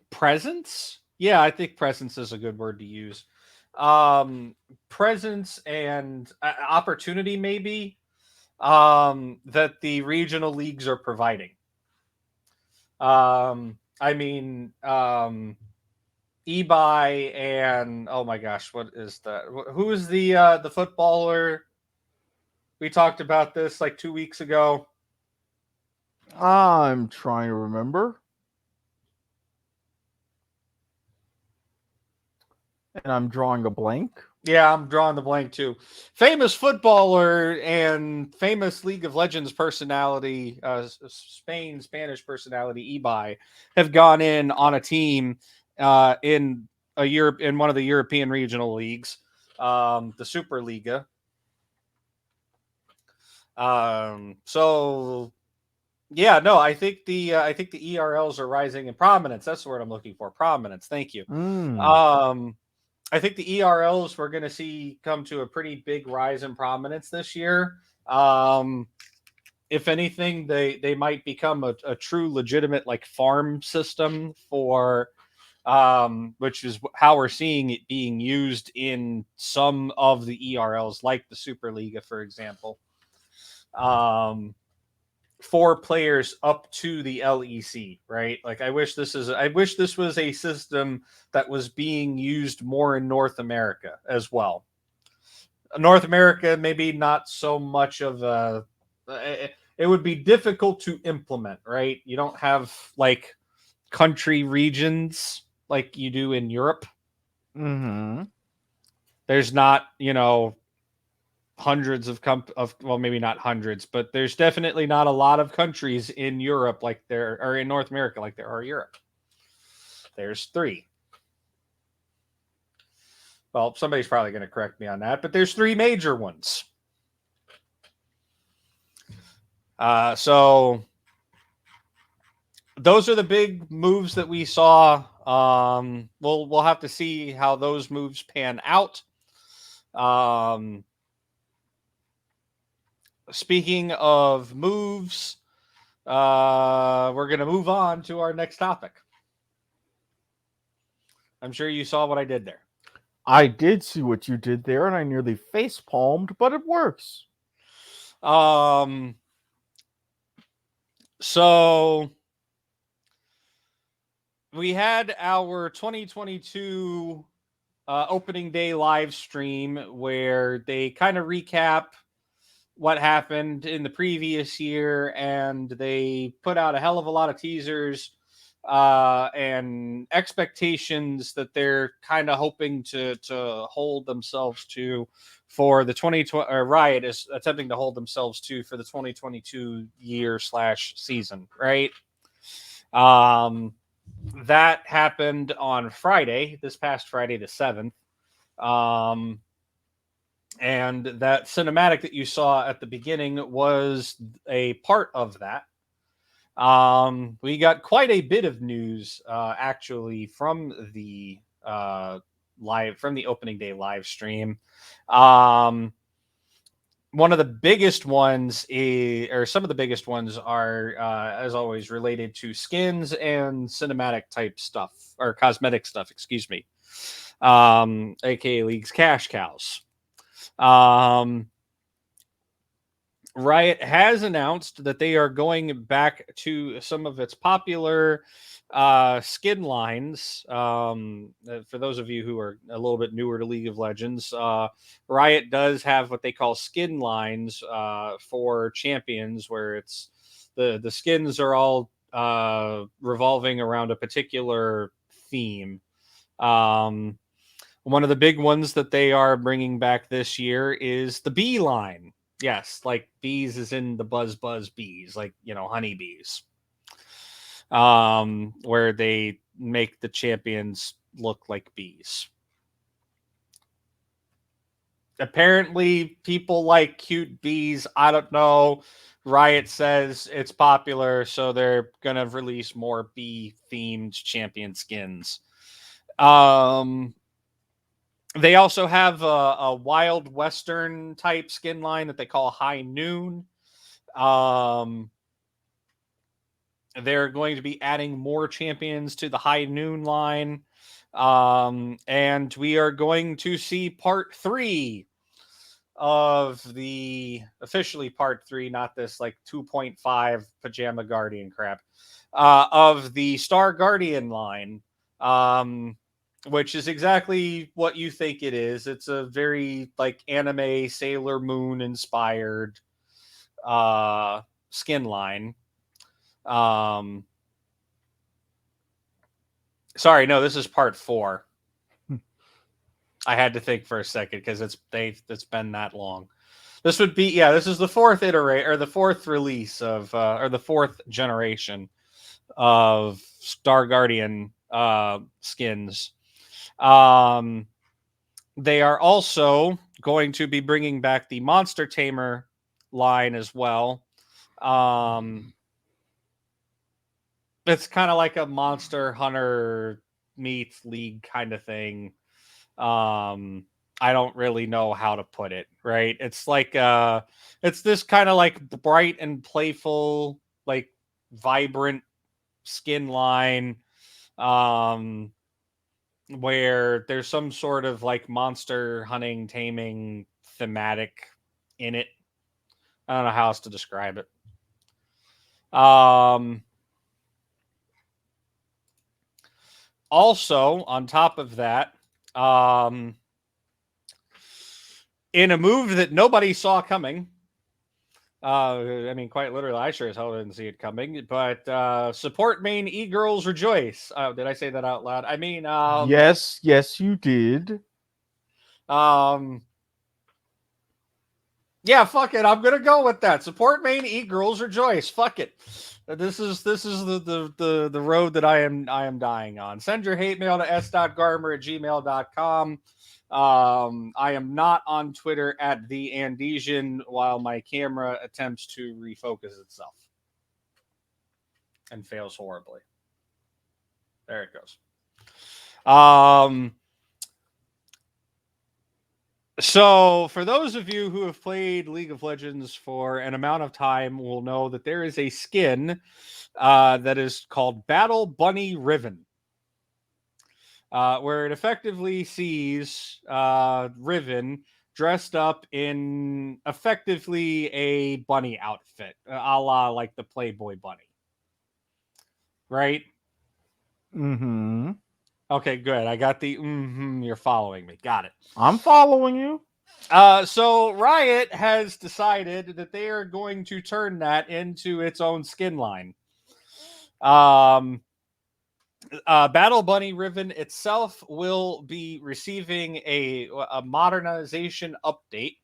presence. Yeah, I think presence is a good word to use. Presence and opportunity, maybe, that the regional leagues are providing. Ebuy and oh my gosh, what is that? Who is the footballer? We talked about this like 2 weeks ago. I'm trying to remember. And I'm drawing a blank. Yeah, I'm drawing the blank too. Famous footballer and famous League of Legends personality, Spanish personality, Ebuy, have gone in on a team in one of the European regional leagues, the Superliga. So yeah, no, I think the ERLs are rising in prominence. That's the word I'm looking for. Prominence. Thank you. I think the ERLs we're going to see come to a pretty big rise in prominence this year. If anything, they might become a true legitimate like farm system for which is how we're seeing it being used in some of the ERLs, like the Superliga, for example. For players up to the LEC, right? Like I wish this was a system that was being used more in North America as well. North America, maybe not so much of a. It would be difficult to implement, right? You don't have like country regions like you do in Europe. There's not, hundreds of well, maybe not hundreds, but there's definitely not a lot of countries in Europe like there or in North America like there are Europe. There's 3. Well, somebody's probably going to correct me on that, but there's 3 major ones. So those are the big moves that we saw. We'll have to see how those moves pan out. Speaking of moves, we're going to move on to our next topic. I'm sure you saw what I did there. I did see what you did there, and I nearly face palmed, but it works. So we had our 2022 opening day live stream where they kind of recap what happened in the previous year, and they put out a hell of a lot of teasers and expectations that they're kind of hoping to hold themselves to for the 2020, or Riot is attempting to hold themselves to for the 2022 year / season, right? That happened on Friday, this past Friday, the 7th. And that cinematic that you saw at the beginning was a part of that. We got quite a bit of news actually from the opening day live stream. One of the biggest ones or some of the biggest ones are, as always, related to skins and cinematic type stuff, or cosmetic stuff, excuse me. AKA League's cash cows. Riot has announced that they are going back to some of its popular skin lines. For those of you who are a little bit newer to League of Legends, Riot does have what they call skin lines for champions, where it's the skins are all revolving around a particular theme. One of the big ones that they are bringing back this year is the bee line. Yes, like bees is in the buzz bees, like, honeybees. Where they make the champions look like bees. Apparently, people like cute bees. I don't know. Riot says it's popular, so they're gonna release more bee-themed champion skins. They also have a Wild Western type skin line that they call High Noon. They're going to be adding more champions to the High Noon line. And we are going to see part 3 of the officially part 3, not this like 2.5 Pajama Guardian crap, of the Star Guardian line. Which is exactly what you think it is. It's a very like anime Sailor Moon inspired skin line. Sorry, no, this is part 4. I had to think for a second because it's been that long. This would be, this is the 4th iteration, or the 4th release of or the 4th generation of Star Guardian skins. They are also going to be bringing back the Monster Tamer line as well. It's kind of like a Monster Hunter meets League kind of thing. I don't really know how to put it, right? It's like it's this kind of like bright and playful, like vibrant skin line. Where there's some sort of like monster hunting, taming thematic in it. I don't know how else to describe it. Also, on top of that, in a move that nobody saw coming, I mean, quite literally, I sure as hell didn't see it coming. But support main e-girls rejoice. Did I say that out loud? I mean, yes, you did. Yeah, fuck it. I'm gonna go with that. Support Maine, eat girls, rejoice. Fuck it. This is the road that I am dying on. Send your hate mail to s.garmer@gmail.com. I am not on Twitter at the Andesian while my camera attempts to refocus itself and fails horribly. There it goes. So, for those of you who have played League of Legends for an amount of time, will know that there is a skin that is called Battle Bunny Riven, where it effectively sees Riven dressed up in effectively a bunny outfit, a la like the Playboy Bunny. Right? Mm-hmm. Okay, good. I got the you're following me. Got it. I'm following you. So Riot has decided that they are going to turn that into its own skin line. Battle Bunny Riven itself will be receiving a modernization update,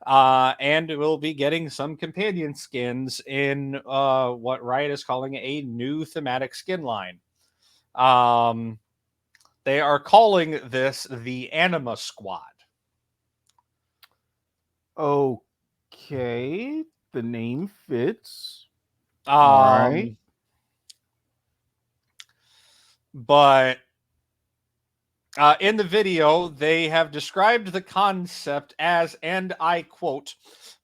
and will be getting some companion skins in what Riot is calling a new thematic skin line. They are calling this the Anima Squad. Okay, the name fits. All right. But in the video, they have described the concept as, and I quote,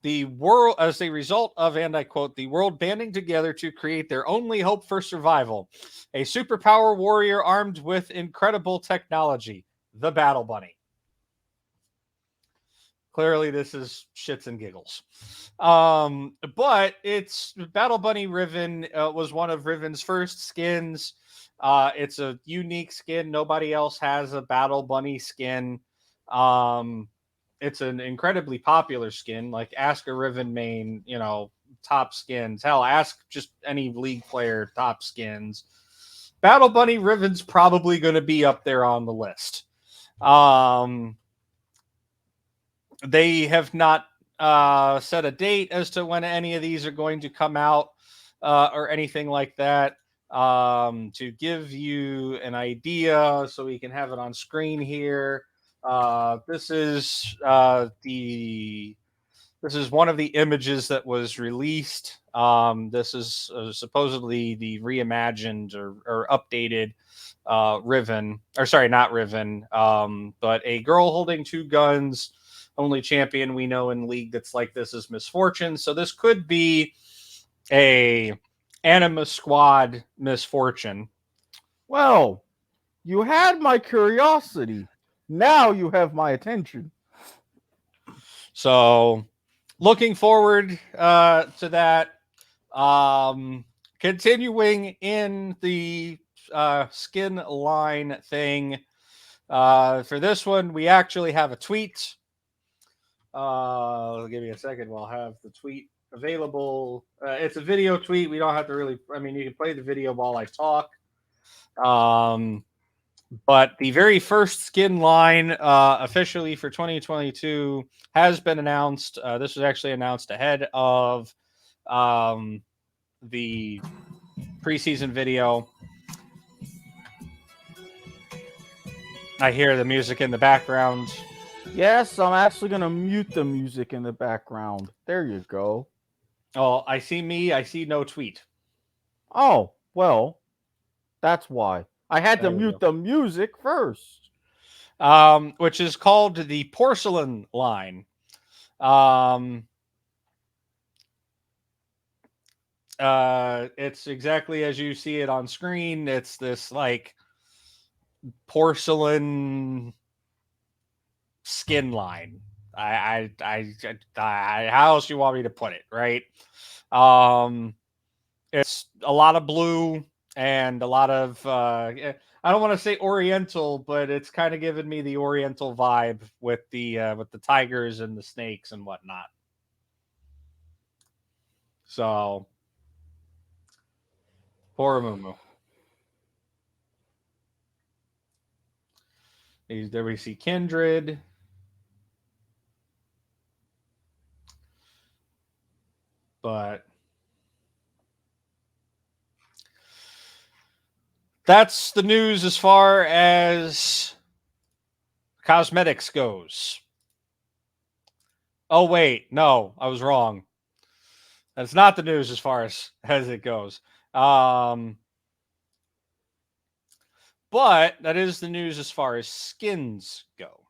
the world as a result of, and I quote, the world banding together to create their only hope for survival, a superpower warrior armed with incredible technology, the Battle Bunny. Clearly, this is shits and giggles. But it's Battle Bunny Riven was one of Riven's first skins. It's a unique skin. Nobody else has a Battle Bunny skin. It's an incredibly popular skin. Like, ask a Riven main, top skins. Hell, ask just any League player top skins. Battle Bunny Riven's probably going to be up there on the list. They have not set a date as to when any of these are going to come out or anything like that. To give you an idea, so we can have it on screen here. This is one of the images that was released. This is supposedly the reimagined or updated Riven, or sorry, not Riven, but a girl holding two guns. Only champion we know in League that's like this is Misfortune. So this could be a Anima Squad Misfortune. Well, you had my curiosity. Now you have my attention. So looking forward to that. Continuing in the skin line thing. For this one, we actually have a tweet. Give me a second. We'll have the tweet available. It's a video tweet. We don't have to really. I mean, you can play the video while I talk. But the very first skin line officially for 2022 has been announced. This was actually announced ahead of the preseason video. I hear the music in the background. Yes, I'm actually going to mute the music in the background. There you go. Oh, I see me. I see no tweet. Oh, well, that's why. I had There to we mute go. the music first. Which is called the Porcelain line. It's exactly as you see it on screen. It's this like porcelain skin line. I how else you want me to put it, right? It's a lot of blue and a lot of I don't want to say oriental, but it's kind of giving me the oriental vibe with the tigers and the snakes and whatnot. So poor Mumu. There we see Kindred. that's the news as far as cosmetics goes. Oh, wait. No, I was wrong. That's not the news as far as it goes. But that is the news as far as skins go.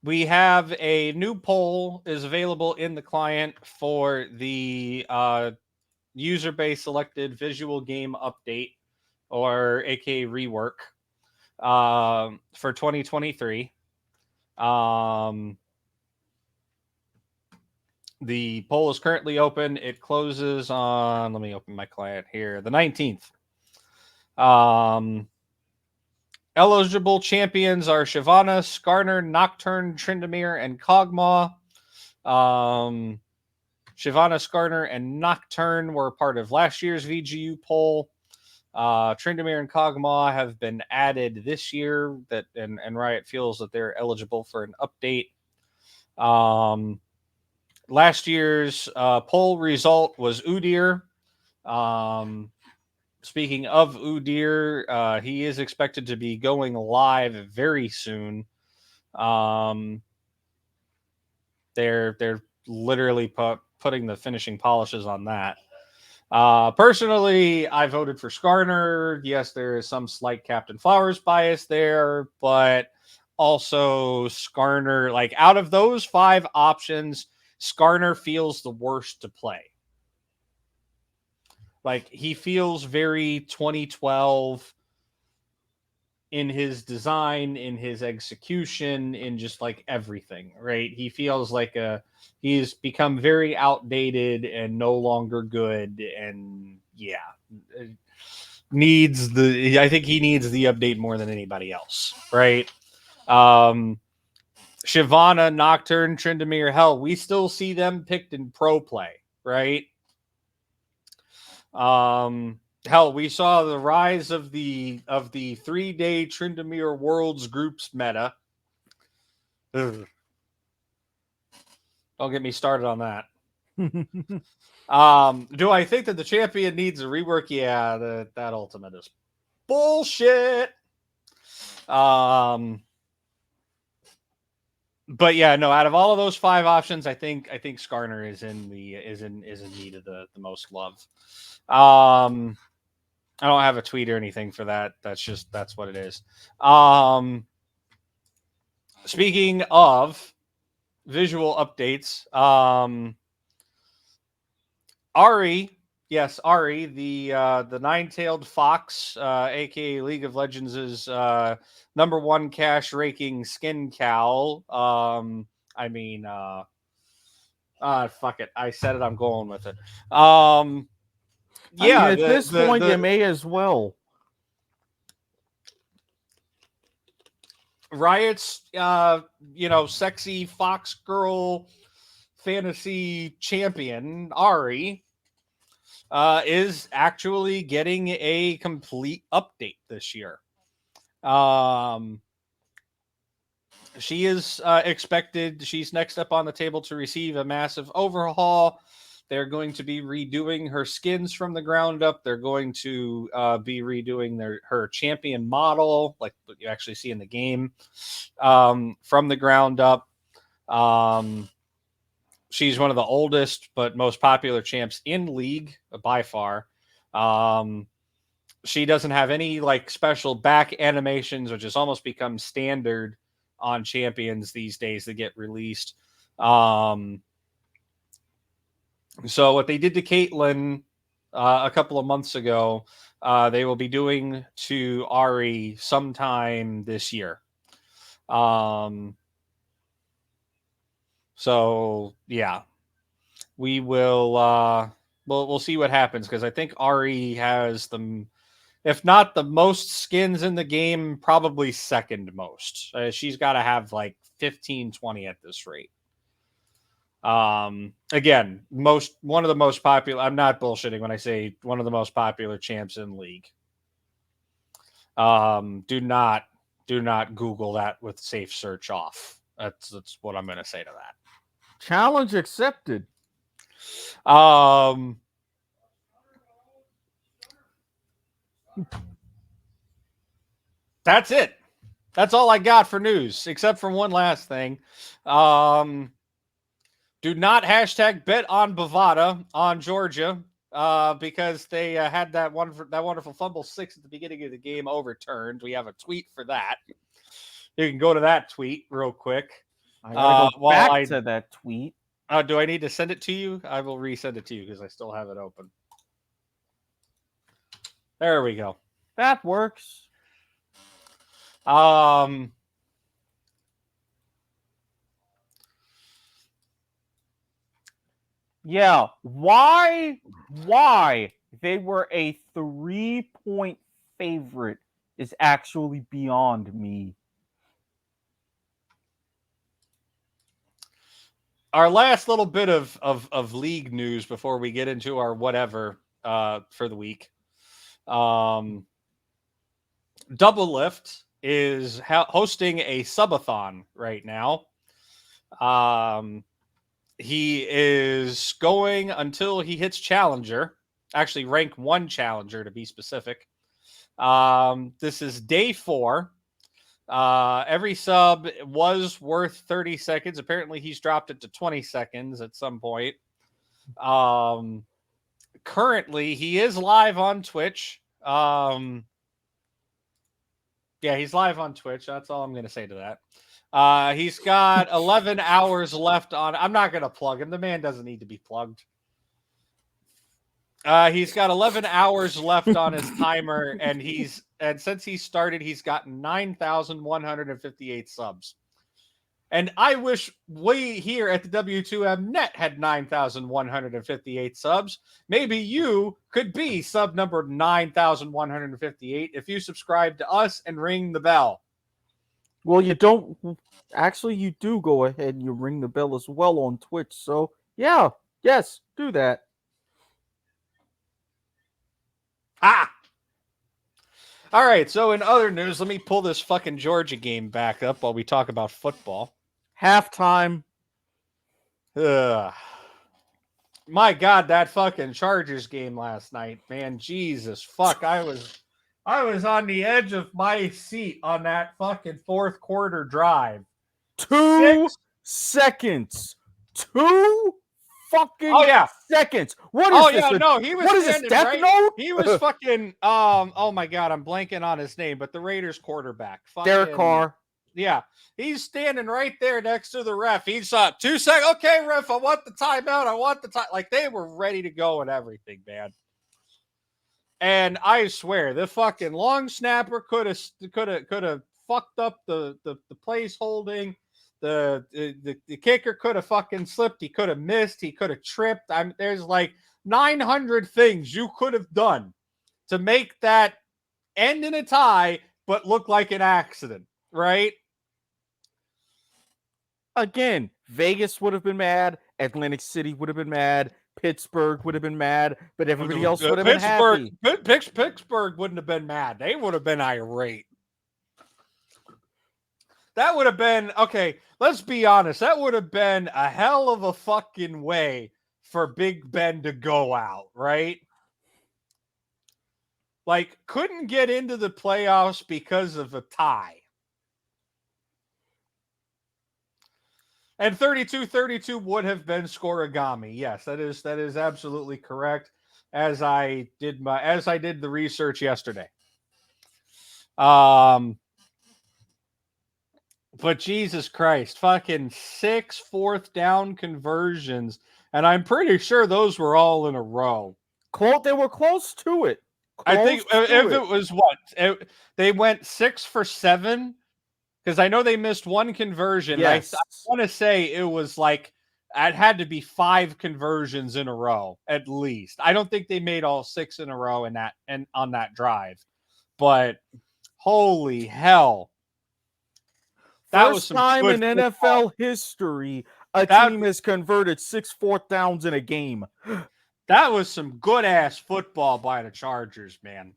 We have a new poll is available in the client for the user-based selected visual game update, or aka rework, for 2023. The poll is currently open. It closes on, let me open my client here, the 19th. Eligible champions are Shyvana, Skarner, Nocturne, Tryndamere, and Kog'Maw. Shyvana, Skarner, and Nocturne were part of last year's VGU poll. Tryndamere and Kog'Maw have been added this year, and Riot feels that they're eligible for an update. Last year's poll result was Udyr. Speaking of Udyr, he is expected to be going live very soon. They're literally putting the finishing polishes on that. Personally, I voted for Skarner. Yes, there is some slight Captain Flowers bias there, but also Skarner, like out of those 5 options, Skarner feels the worst to play. Like, he feels very 2012 in his design, in his execution, in just like everything, right? He feels like he's become very outdated and no longer good, and yeah, I think he needs the update more than anybody else, right? Shyvana, Nocturne, Tryndamere, hell, we still see them picked in pro play, right? Hell, we saw the rise of the 3-day Tryndamere Worlds groups meta. Ugh. Don't get me started on that. Do I think that the champion needs a rework? Yeah, that ultimate is bullshit. But yeah, no. Out of all of those 5 options, I think Skarner is in need of the most love. I don't have a tweet or anything for that. That's what it is. Speaking of visual updates, Ahri, the nine-tailed fox, aka League of Legends' #1 cash raking skin cowl. Fuck it. I said it. I'm going with it. Yeah, at this point, you may as well. Riot's, sexy fox girl fantasy champion, Ahri, is actually getting a complete update this year. She is expected, she's next up on the table to receive a massive overhaul. They're going to be redoing her skins from the ground up. They're going to be redoing her champion model, like what you actually see in the game, from the ground up. She's one of the oldest but most popular champs in League by far. She doesn't have any like special back animations, which has almost become standard on champions these days that get released. So what they did to Caitlyn a couple of months ago, they will be doing to Ahri sometime this year. So yeah, we will. We'll see what happens, because I think Ahri has if not the most skins in the game, probably second most. She's got to have like 15, 20 at this rate. Again, one of the most popular. I'm not bullshitting when I say one of the most popular champs in League. Do not Google that with safe search off. That's what I'm going to say to that. Challenge accepted. That's it. That's all I got for news, except for one last thing. Do not hashtag bet on Bovada on Georgia because they had that wonderful fumble 6 at the beginning of the game overturned. We have a tweet for that. You can go to that tweet real quick. I gotta go back to that tweet. Do I need to send it to you? I will resend it to you because I still have it open. There we go. That works. Yeah, why they were a 3-point favorite is actually beyond me. Our last little bit of league news before we get into our whatever for the week. Double Lift is hosting a subathon right now. He is going until he hits Challenger, actually rank 1 Challenger to be specific. This is day 4. Every sub was worth 30 seconds. Apparently he's dropped it to 20 seconds at some point. Currently he is live on Twitch. Yeah, he's live on Twitch. That's all I'm going to say to that. He's got 11 hours left on. I'm not going to plug him. The man doesn't need to be plugged. He's got 11 hours left on his timer, and since he started, he's gotten 9,158 subs. And I wish we here at the W2M Net had 9,158 subs. Maybe you could be sub number 9,158 if you subscribe to us and ring the bell. Well, you don't. Actually, you do go ahead and you ring the bell as well on Twitch. So, yeah. Yes, do that. Ah! All right, so in other news, let me pull this fucking Georgia game back up while we talk about football. Halftime. Ugh. My God, that fucking Chargers game last night, man. Jesus, fuck. I was on the edge of my seat on that fucking fourth quarter drive. 2 seconds. 2 fucking seconds. What is this? He was what is this, Death Note? He was fucking, oh my God, I'm blanking on his name, but the Raiders quarterback. Derek Carr. Yeah, he's standing right there next to the ref. He's 2 seconds. Okay, ref, I want the timeout. I want the time. Like, they were ready to go and everything, man. And I swear, the fucking long snapper could have fucked up the place holding. The kicker could have fucking slipped. He could have missed. He could have tripped. There's like 900 things you could have done to make that end in a tie, but look like an accident, right? Again, Vegas would have been mad. Atlantic City would have been mad. Pittsburgh would have been mad, but everybody else would have been happy. Pittsburgh wouldn't have been mad. They would have been irate. That would have been, okay, let's be honest. That would have been a hell of a fucking way for Big Ben to go out, right? Like, couldn't get into the playoffs because of a tie. And 32-32 would have been scoregami. Yes, that is absolutely correct. As I did the research yesterday. But Jesus Christ, fucking 6 fourth down conversions, and I'm pretty sure those were all in a row. They were close to it. I think if it was they went 6 for 7. Because I know they missed one conversion. Yes. I want to say it was like it had to be 5 conversions in a row at least. I don't think they made all 6 in a row on that drive. But holy hell. That was some time in football. NFL history a team has converted 6 fourth downs in a game. That was some good ass football by the Chargers, man.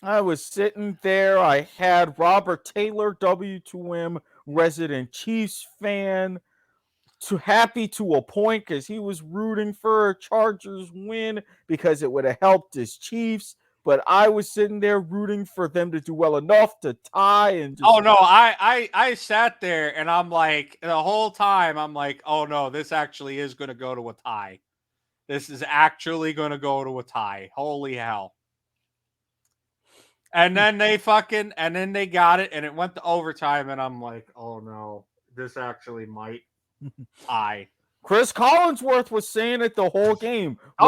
I was sitting there. I had Robert Taylor, W2M resident Chiefs fan, happy to a point because he was rooting for a Chargers win because it would have helped his Chiefs. But I was sitting there rooting for them to do well enough to tie and just. Oh no, I sat there and I'm like the whole time I'm like, oh no, this actually is going to go to a tie. This is actually going to go to a tie. Holy hell. And then they got it and it went to overtime and I'm like, oh no, this actually might tie. Chris Collinsworth was saying it the whole game. Oh,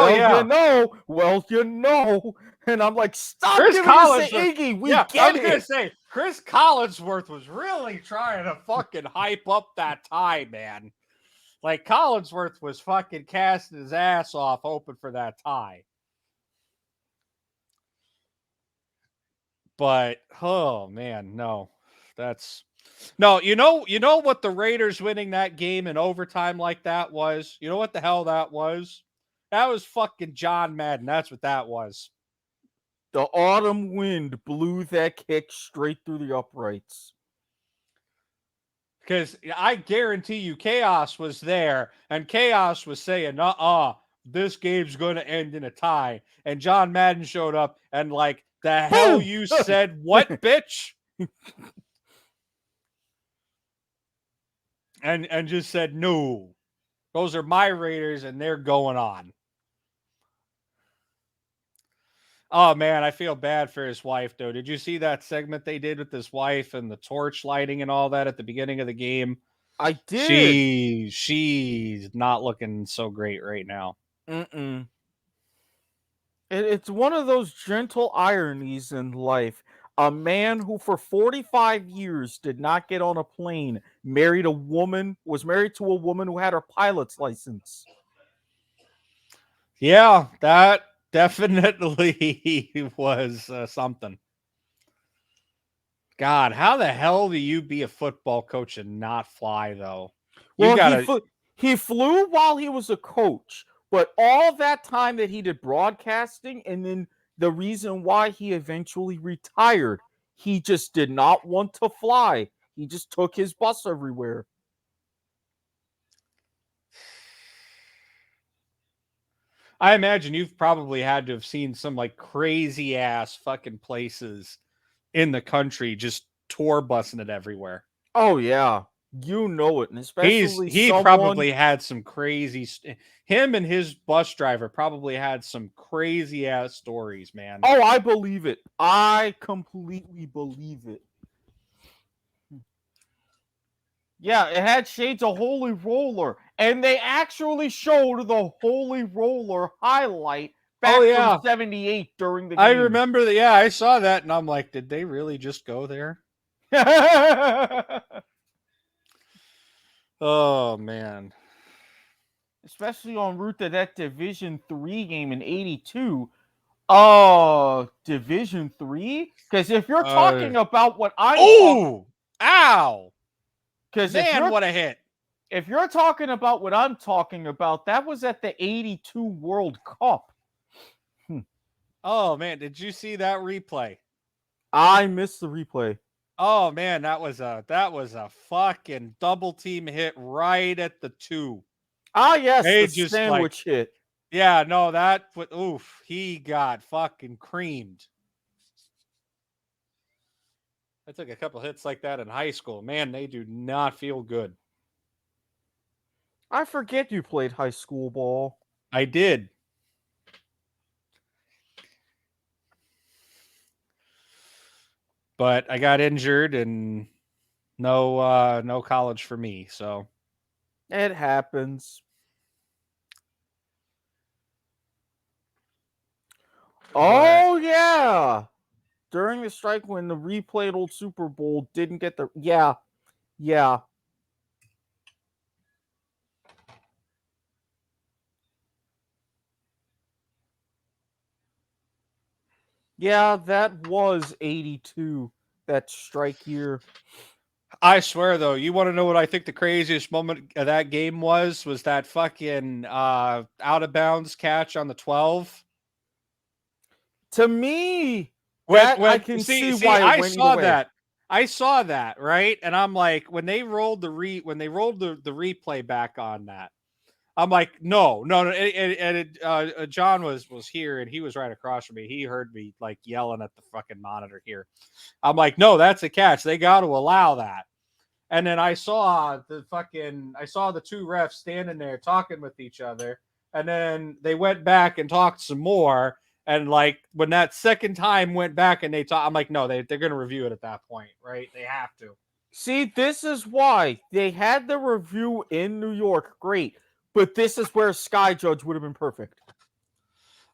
Well, yeah. you know. And I'm like, stop Chris giving us the Collinsworth- Iggy. We I get was gonna it. say Chris Collinsworth was really trying to fucking hype up that tie, man. Like Collinsworth was fucking casting his ass off, hoping for that tie. But oh man, no, that's no. You know what the Raiders winning that game in overtime like that was? You know what the hell that was? That was fucking John Madden. That's what that was. The autumn wind blew that kick straight through the uprights. Because I guarantee you, Chaos was there, and Chaos was saying, this game's going to end in a tie. And John Madden showed up and like, the hell you said, what, bitch? and just said, no, those are my Raiders, and they're going on. Oh, man, I feel bad for his wife, though. Did you see that segment they did with his wife and the torch lighting and all that at the beginning of the game? I did. She's not looking so great right now. It's one of those gentle ironies in life. A man who for 45 years did not get on a plane, was married to a woman who had her pilot's license. Yeah, that definitely was something. God, how the hell do you be a football coach and not fly, though? He flew while he was a coach, but all that time that he did broadcasting, and then the reason why he eventually retired, he just did not want to fly. He just took his bus everywhere. I imagine you've probably had to have seen some like crazy ass fucking places in the country just tour busing it everywhere. Oh yeah, you know it, and especially he probably had some crazy. Him and his bus driver probably had some crazy ass stories, man. Oh, I believe it. I completely believe it. Yeah, it had shades of Holy Roller, and they actually showed the Holy Roller highlight back from 78 during the game. I remember that. Yeah, I saw that, and I'm like, did they really just go there? Oh, man. Especially en route to that Division 3 game in 82. Oh, Division 3? Because if you're talking about what I'm... Oh! Ow! Man, what a hit. If you're talking about what I'm talking about, that was at the 82 World Cup. Oh, man. Did you see that replay? I missed the replay. Oh, man. That was a fucking double team hit right at the 2. Ah, yes, the sandwich hit. Yeah, no, he got fucking creamed. I took a couple hits like that in high school. Man, they do not feel good. I forget you played high school ball. I did. But I got injured and no college for me, so it happens. Oh yeah. During the strike when the replayed old Super Bowl didn't get the... Yeah. Yeah, that was 82, that strike year. I swear, though, you want to know what I think the craziest moment of that game was that fucking out of bounds catch on the 12. To me, I can see why it went I saw away. that. I saw that, right? And I'm like, when they rolled the replay back on that, I'm like, no. John was here, and he was right across from me. He heard me like yelling at the fucking monitor here. I'm like, no, that's a catch. They got to allow that. And then I saw the two refs standing there talking with each other, and then they went back and talked some more. And like when that second time went back and they talk, I'm like, no, they're going to review it at that point, right? They have to. See, this is why they had the review in New York. Great. But this is where Sky Judge would have been perfect.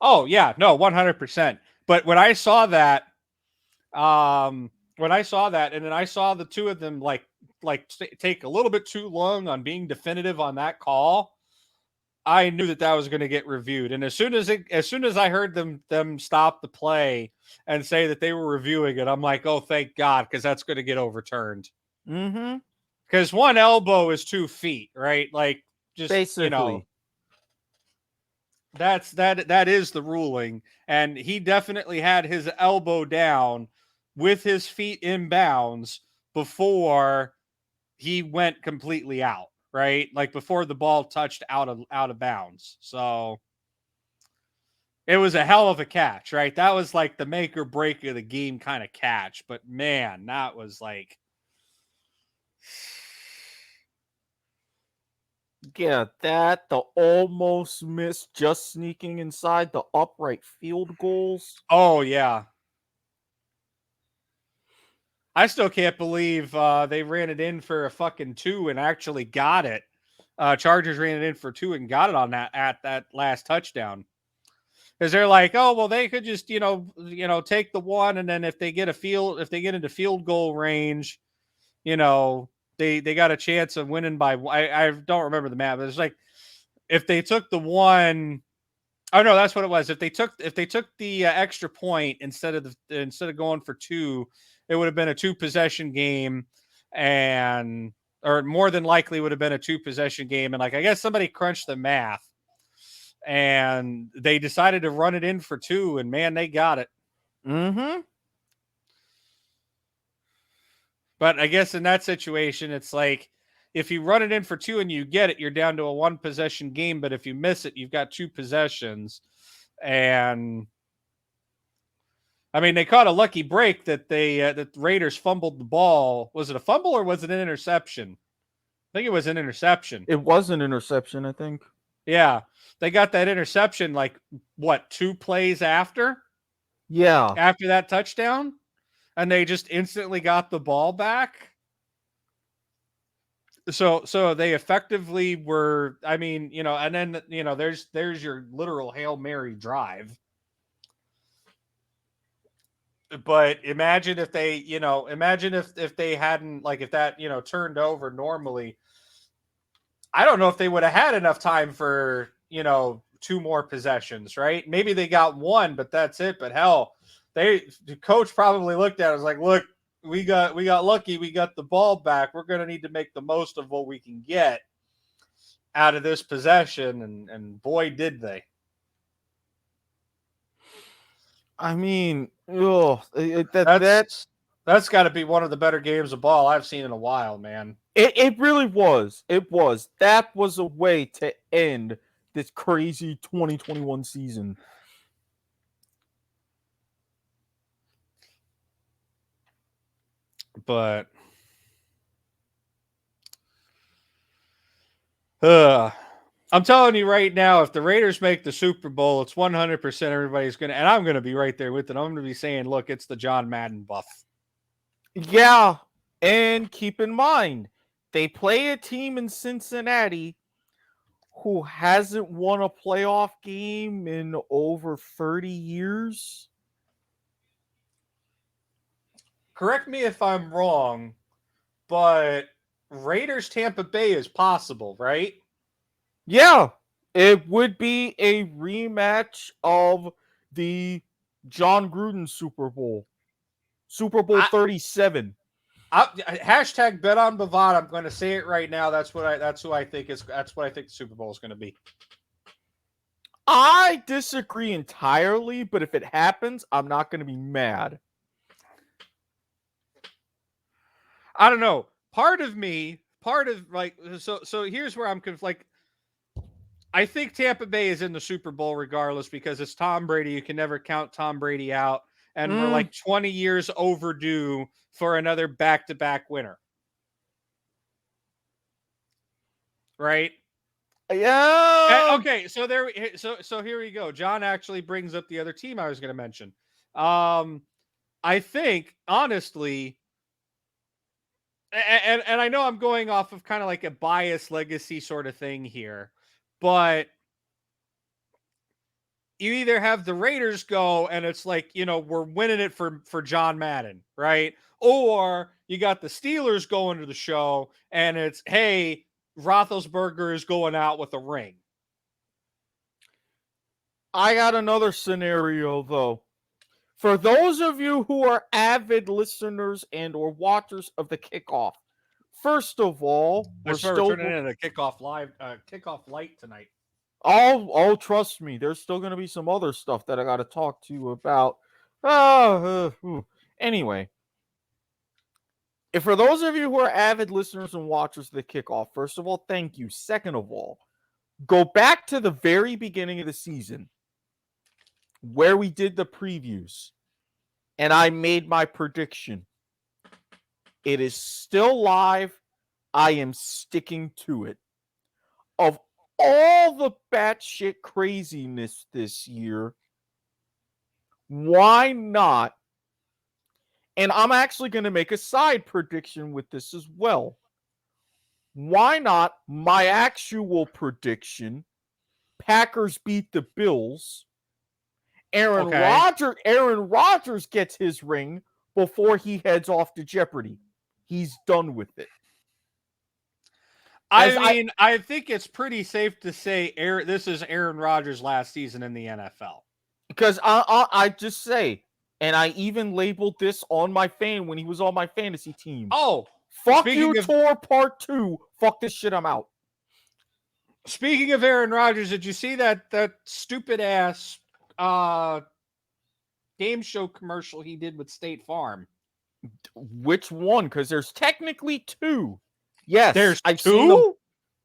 Oh, yeah. No, 100%. But when I saw that, and then I saw the two of them like take a little bit too long on being definitive on that call, I knew that was going to get reviewed. And as soon as I heard them stop the play and say that they were reviewing it, I'm like, oh, thank God, because that's going to get overturned. Mm-hmm. Because one elbow is 2 feet, right? Like, just basically, that is the ruling. And he definitely had his elbow down with his feet in bounds before he went completely out, right? Like before the ball touched out of bounds. So it was a hell of a catch, right? That was like the make or break of the game kind of catch. But man, that was like, yeah, the almost miss, just sneaking inside the upright field goals. oh yeah. I still can't believe they ran it in for a fucking 2 and actually got it. Chargers ran it in for 2 and got it on that last touchdown. Because they're like, oh well, they could just take the 1, and then if they get into field goal range, they got a chance of winning by. I don't remember the math, but it's like if they took the 1. Oh no, that's what it was. If they took the extra point instead of going for 2, it would have been a 2-possession game, or more than likely would have been a 2-possession game. And like I guess somebody crunched the math, and they decided to run it in for 2, and man, they got it. Mm-hmm. But I guess in that situation, it's like if you run it in for 2 and you get it, you're down to a 1-possession game. But if you miss it, you've got 2 possessions. And I mean, they caught a lucky break that the Raiders fumbled the ball. Was it a fumble or was it an interception? I think it was an interception. It was an interception, I think. Yeah. They got that interception like, 2 plays after? Yeah. After that touchdown? And they just instantly got the ball back? So they effectively were, I mean, and then, there's your literal Hail Mary drive. But imagine if they, if they hadn't, like, if that, turned over normally, I don't know if they would have had enough time for, 2 more possessions, right? Maybe they got 1, but that's it. But hell, the coach probably looked at it, was like, look, we got lucky. We got the ball back. We're going to need to make the most of what we can get out of this possession. And boy, did they. I mean, that's got to be one of the better games of ball I've seen in a while, man. It really was. It was. That was a way to end this crazy 2021 season. But I'm telling you right now, if the Raiders make the Super Bowl, it's 100% everybody's going to, and I'm going to be right there with it. I'm going to be saying, look, it's the John Madden buff. Yeah, and keep in mind, they play a team in Cincinnati who hasn't won a playoff game in over 30 years. Correct me if I'm wrong, but Raiders Tampa Bay is possible, right? Yeah, it would be a rematch of the John Gruden Super Bowl. Super Bowl 37. Hashtag bet on Bavard. I'm going to say it right now. That's what I think the Super Bowl is going to be. I disagree entirely, but if it happens, I'm not going to be mad. I don't know. Part of like so here's where I'm like I think Tampa Bay is in the Super Bowl regardless because it's Tom Brady. You can never count Tom Brady out, and we're like 20 years overdue for another back-to-back winner. Right? Yeah. Okay, so here we go. John actually brings up the other team I was going to mention. I think honestly, and I know I'm going off of kind of like a bias legacy sort of thing here, but you either have the Raiders go and it's like, we're winning it for John Madden, right? Or you got the Steelers going to the show and it's, hey, Roethlisberger is going out with a ring. I got another scenario though. For those of you who are avid listeners and or watchers of the kickoff, first of all, We're turning in a kickoff light tonight. Oh, trust me, there's still going to be some other stuff that I got to talk to you about. Anyway, if for those of you who are avid listeners and watchers of the kickoff, first of all, thank you. Second of all, go back to the very beginning of the season where we did the previews and I made my prediction. It is still live. I am sticking to it. Of all the batshit craziness this year, why not? And I'm actually going to make a side prediction with this as well. Why not my actual prediction? Packers beat the Bills. Aaron Rodgers gets his ring before he heads off to Jeopardy. He's done with it. I think it's pretty safe to say this is Aaron Rodgers' last season in the NFL. Because I just say, and I even labeled this on my fan when he was on my fantasy team. Oh, fuck you, Tour Part 2. Fuck this shit, I'm out. Speaking of Aaron Rodgers, did you see that stupid ass game show commercial he did with State Farm? Which one? Because there's technically two. Yes, there's I've two. Seen them.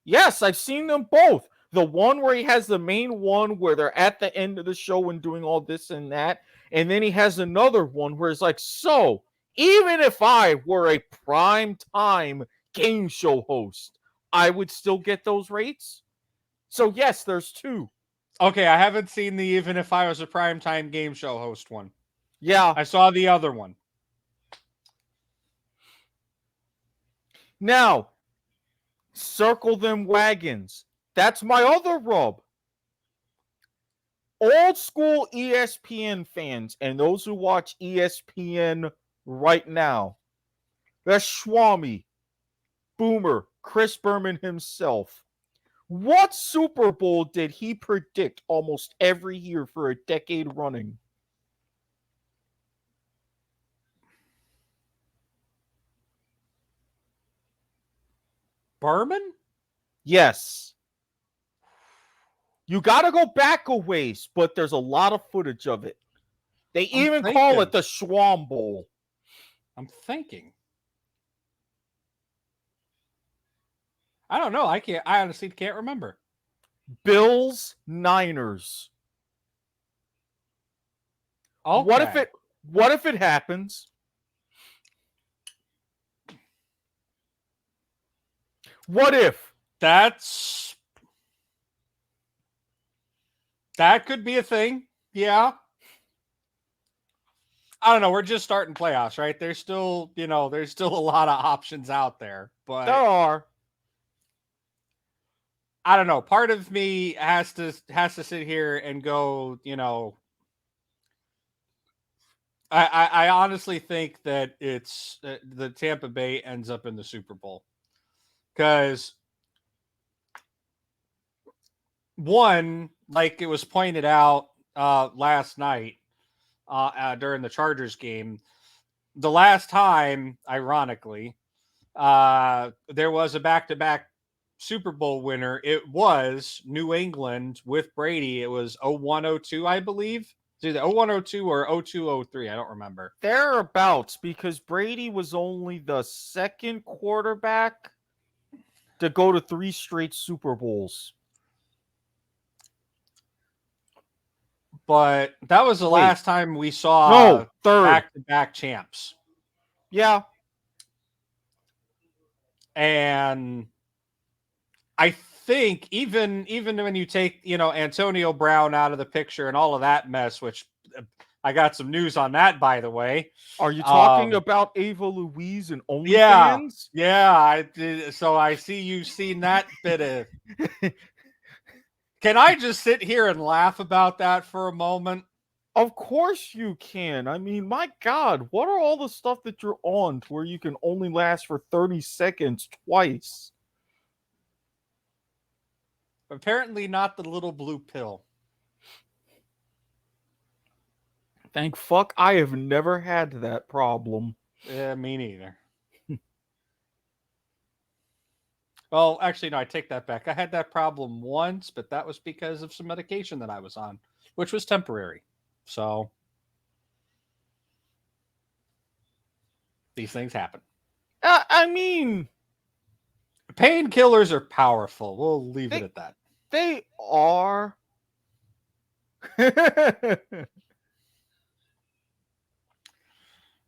Yes, I've seen them both. The one where he has the main one where they're at the end of the show and doing all this and that. And then he has another one where it's like, so even if I were a prime time game show host, I would still get those rates. So yes, there's two. Okay, I haven't seen the even if I was a primetime game show host one. Yeah. I saw the other one. Now, circle them wagons. That's my other rub. Old school ESPN fans and those who watch ESPN right now. That's Schwami, Boomer, Chris Berman himself. What Super Bowl did he predict almost every year for a decade running? Berman? Yes. You got to go back a ways, but there's a lot of footage of it. They even call it the Schwam Bowl. I'm thinking. I don't know. I honestly can't remember. Bills, Niners. Okay. What if it happens? What if? That could be a thing. Yeah. I don't know. We're just starting playoffs, right? There's still, there's still a lot of options out there, but there are. I don't know. Part of me has to sit here and go, I honestly think that it's the Tampa Bay ends up in the Super Bowl. Because one, like it was pointed out last night during the Chargers game, the last time, ironically, there was a back-to-back Super Bowl winner. It was New England with Brady. It was 01-02, I believe. It's either 0102 or 0203. I don't remember. Thereabouts, because Brady was only the second quarterback to go to 3 straight Super Bowls. But that was the Wait. last time we saw No, third. back-to-back champs. Yeah. And I think even when you take, Antonio Brown out of the picture and all of that mess, which I got some news on that, by the way. Are you talking about Ava Louise and Yeah. OnlyFans? Yeah, I did. So I see you've seen that bit of. Can I just sit here and laugh about that for a moment? Of course you can. I mean, my God, what are all the stuff that you're on to where you can only last for 30 seconds twice? Apparently not the little blue pill. Thank fuck I have never had that problem. Yeah, me neither. Well, actually, no, I take that back. I had that problem once, but that was because of some medication that I was on, which was temporary. So these things happen. I mean, painkillers are powerful. We'll leave it at that. They are.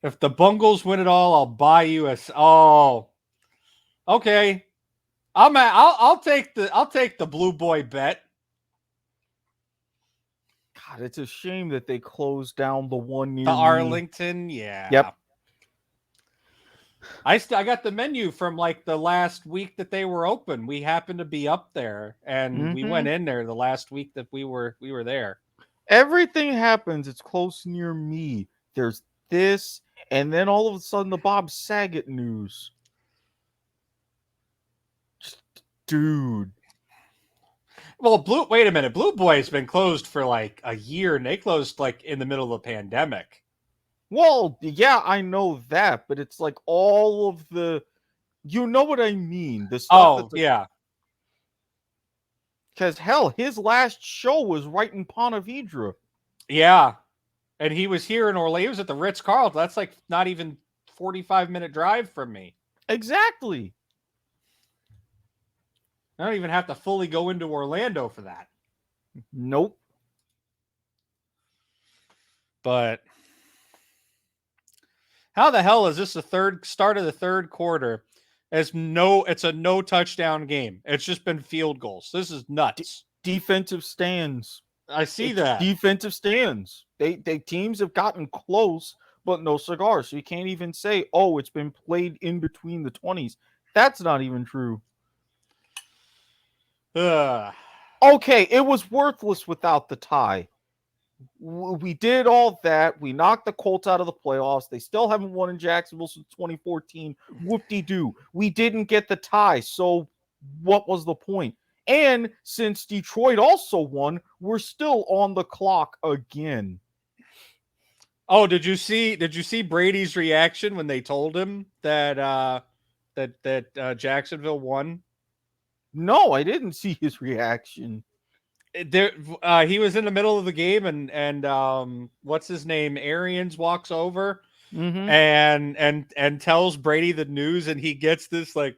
If the Bungles win it all, I'll buy you a. Oh, okay. I'll take the Blue Boy bet. God, it's a shame that they closed down the one near The me. Arlington, yeah. Yep. I got the menu from like the last week that they were open. We happened to be up there, and we went in there the last week that we were there. Everything happens. It's close near me. There's this, and then all of a sudden the Bob Saget news. Dude. Well, wait a minute. Blue Boy's been closed for like a year, and they closed like in the middle of the pandemic. Well, yeah, I know that, but it's like all of the, you know what I mean? The stuff. Yeah. Because hell, his last show was right in Ponte Vedra. Yeah, and he was here in Orlando. He was at the Ritz-Carlton. That's like not even 45-minute drive from me. Exactly. I don't even have to fully go into Orlando for that. Nope. But how the hell is this the start of the third quarter? It's a no touchdown game. It's just been field goals. This is nuts. Defensive stands. I see that. Defensive stands. They teams have gotten close, but no cigars. So you can't even say, oh, it's been played in between the 20s. That's not even true. Okay, it was worthless without the tie. We did all that. We knocked the Colts out of the playoffs. They still haven't won in Jacksonville since 2014. Whoop-de-doo. We didn't get the tie. So what was the point? And since Detroit also won, we're still on the clock again. Oh, did you see Brady's reaction when they told him that Jacksonville won? No, I didn't see his reaction. He was in the middle of the game, and what's his name? Arians walks over and tells Brady the news, and he gets this like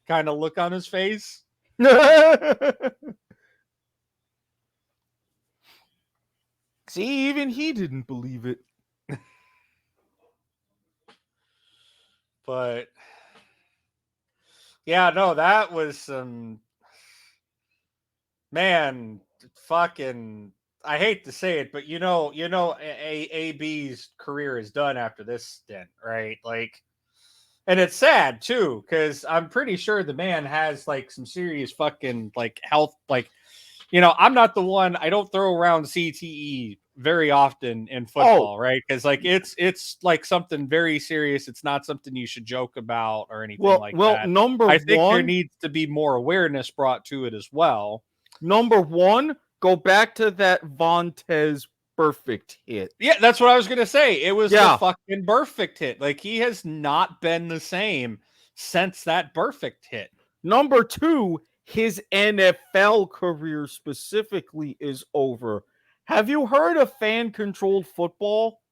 kind of look on his face. See, even he didn't believe it. But yeah, no, that was some man fucking. I hate to say it, but AB's career is done after this stint, right? Like, and it's sad too, because I'm pretty sure the man has like some serious fucking like health, like, I'm not the one. I don't throw around CTE very often in football, right? Because like it's like something very serious. It's not something you should joke about or anything like that. I think there needs to be more awareness brought to it as well. Number one, go back to that Vontaze perfect hit. Yeah, that's what I was gonna say. It was the fucking perfect hit. Like, he has not been the same since that perfect hit. Number two, his NFL career specifically is over. Have you heard of fan-controlled football?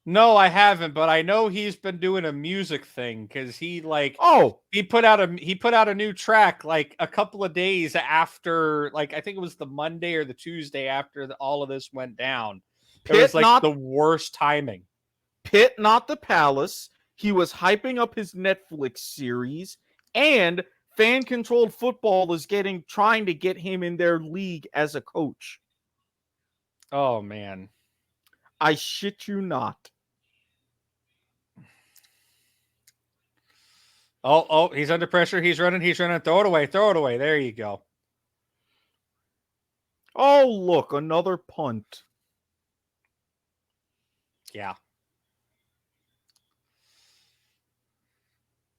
No, I haven't, but I know he's been doing a music thing because he Oh, he put out a new track like a couple of days after, like I think it was the Monday or the Tuesday after all of this went down. It was like the worst timing. Pit Not the Palace. He was hyping up his Netflix series, and fan-controlled football is trying to get him in their league as a coach. Oh man. I shit you not. Oh, he's under pressure. He's running. Throw it away. There you go. Oh, look, another punt. Yeah.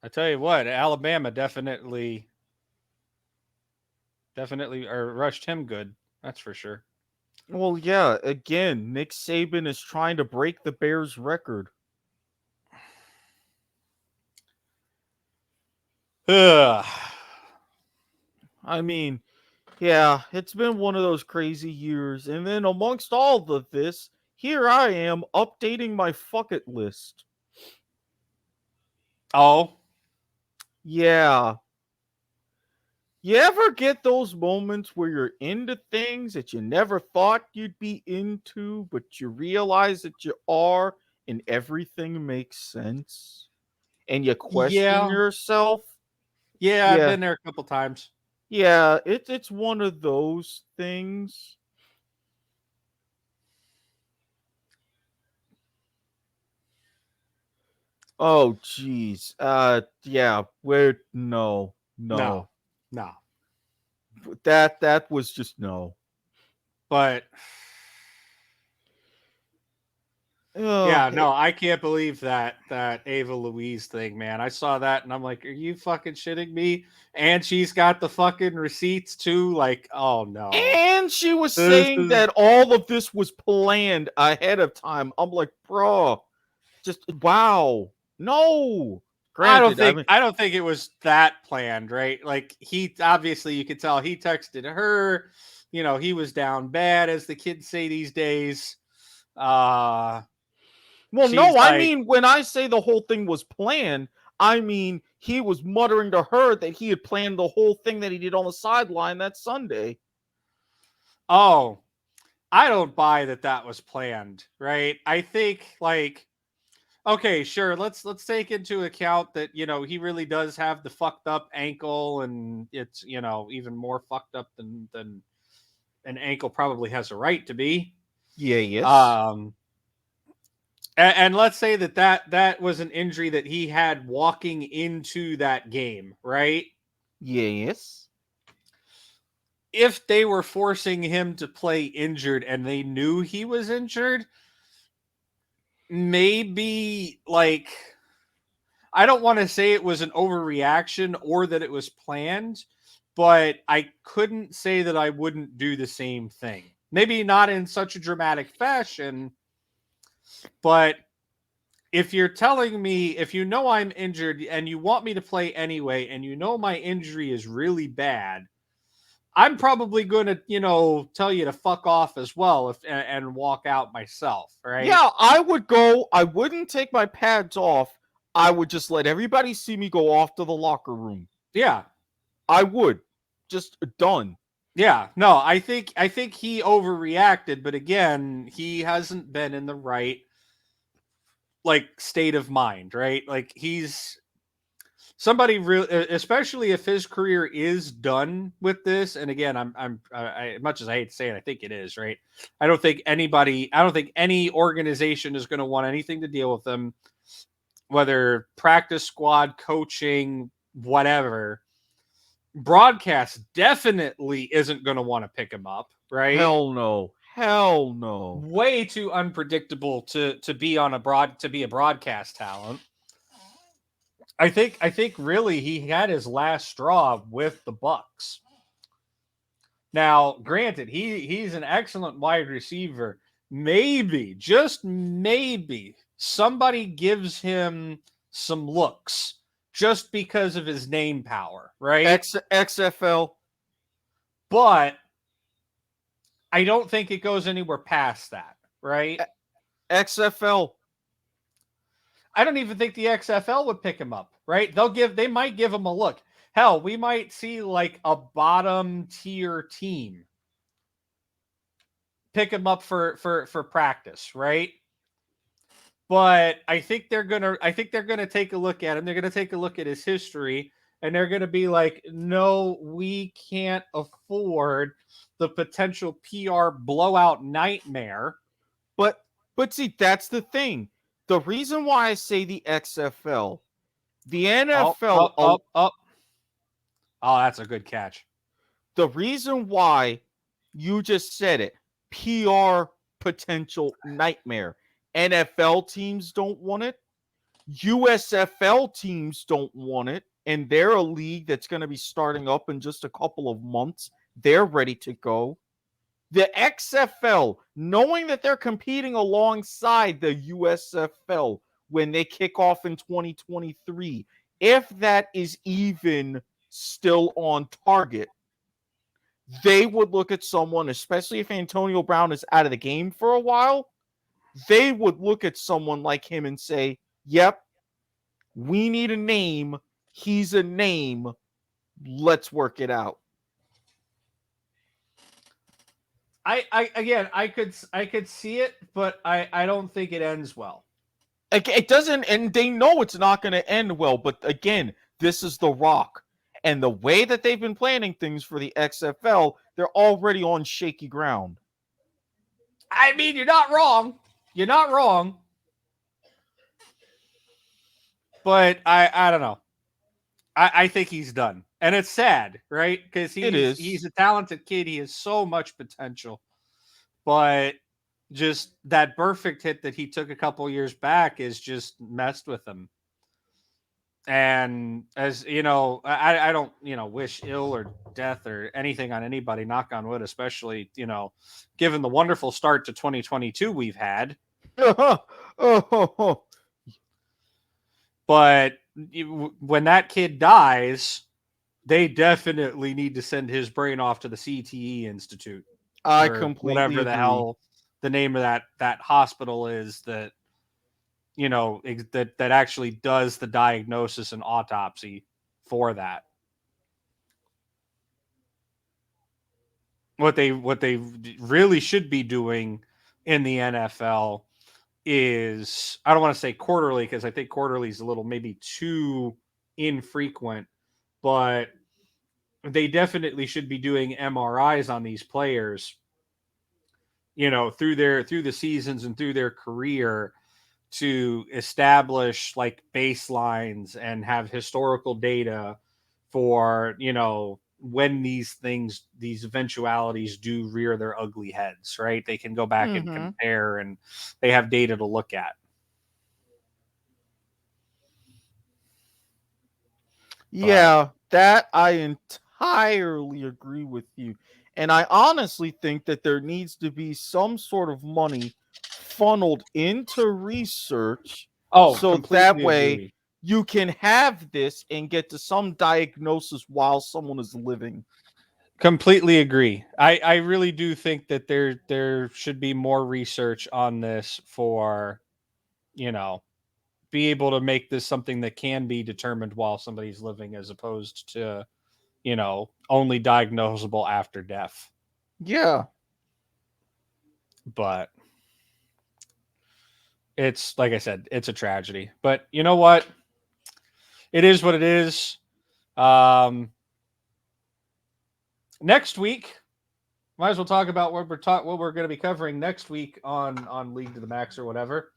I tell you what, Alabama definitely rushed him good. That's for sure. Well, yeah, again, Nick Saban is trying to break the Bears' record. Ugh. I mean, yeah, it's been one of those crazy years. And then amongst all of this, here I am updating my fuck it list. Oh. Yeah. You ever get those moments where you're into things that you never thought you'd be into, but you realize that you are, and everything makes sense? And you question yourself? Yeah, I've been there a couple times. Yeah, it's one of those things. Oh, jeez. Yeah. No. That was just no. But yeah, no, I can't believe that Ava Louise thing, man. I saw that and I'm like, are you fucking shitting me? And she's got the fucking receipts too. Like, oh no. And she was saying that all of this was planned ahead of time. I'm like, bro, just wow. No. Granted, I don't think it was that planned, right? Like he obviously you could tell he texted her, you know, he was down bad, as the kids say these days. Well, no, I mean, when I say the whole thing was planned, I mean he was muttering to her that he had planned the whole thing that he did on the sideline that Sunday. Oh, I don't buy that was planned, right? I think like, okay, sure, let's take into account that, you know, he really does have the fucked up ankle, and it's, you know, even more fucked up than an ankle probably has a right to be. Yeah, yes. And let's say that was an injury that he had walking into that game, right? Yes. If they were forcing him to play injured and they knew he was injured, maybe, like, I don't want to say it was an overreaction or that it was planned, but I couldn't say that I wouldn't do the same thing. Maybe not in such a dramatic fashion, but if you're telling me, if you know I'm injured and you want me to play anyway, and you know my injury is really bad, I'm probably going to, you know, tell you to fuck off as well and walk out myself, right? Yeah, I would go. I wouldn't take my pads off. I would just let everybody see me go off to the locker room. Yeah. I would. Just done. Yeah, no, I think he overreacted, but again, he hasn't been in the right, like, state of mind, right? Like, he's somebody real, especially if his career is done with this. And again, I much as I hate to say it, I think it is, right? I don't think any organization is going to want anything to deal with him, whether practice squad, coaching, whatever. Broadcast definitely isn't going to want to pick him up, right? Hell no. Hell no. Way too unpredictable to be a broadcast talent. I think really he had his last straw with the Bucks. Now, granted, he's an excellent wide receiver. Maybe, just maybe, somebody gives him some looks just because of his name power, right? XFL. But I don't think it goes anywhere past that, right? XFL. I don't even think the XFL would pick him up, right? They might give him a look. Hell, we might see like a bottom tier team pick him up for practice, right? But I think they're gonna take a look at him. They're gonna take a look at his history, and they're gonna be like, no, we can't afford the potential PR blowout nightmare. But see, that's the thing. The reason why I say the XFL, the NFL, Oh, that's a good catch. the reason why you just said it, PR potential nightmare. NFL teams don't want it. USFL teams don't want it. And they're a league that's going to be starting up in just a couple of months. They're ready to go. The XFL, knowing that they're competing alongside the USFL when they kick off in 2023, if that is even still on target, they would look at someone, especially if Antonio Brown is out of the game for a while, they would look at someone like him and say, yep, we need a name. He's a name. Let's work it out. I could see it, but I don't think it ends well. It doesn't, and they know it's not going to end well. But again, this is The Rock. And the way that they've been planning things for the XFL, they're already on shaky ground. I mean, you're not wrong. You're not wrong. But I don't know. I think he's done. And it's sad, right? Because he's a talented kid. He has so much potential. But just that perfect hit that he took a couple years back is just messed with him. And as you know, I don't, wish ill or death or anything on anybody, knock on wood, especially, given the wonderful start to 2022 we've had. But when that kid dies, they definitely need to send his brain off to the CTE Institute. I completely whatever the agree. hell the name of that hospital is that that actually does the diagnosis and autopsy for that. What they really should be doing in the NFL is, I don't want to say quarterly, because I think quarterly is a little maybe too infrequent, but they definitely should be doing MRIs on these players, through the seasons and through their career, to establish like baselines and have historical data for, when these eventualities do rear their ugly heads, right? They can go back and compare, and they have data to look at. Yeah, that I entirely agree with you. And I honestly think that there needs to be some sort of money funneled into research. So that way agree. you can have this and get to some diagnosis while someone is living. Completely agree. I really do think that there should be more research on this for, be able to make this something that can be determined while somebody's living, as opposed to, only diagnosable after death. Yeah. But it's, like I said, it's a tragedy. But you know what? It is what it is. Next week, might as well talk about what we're going to be covering next week on League to the Max or whatever.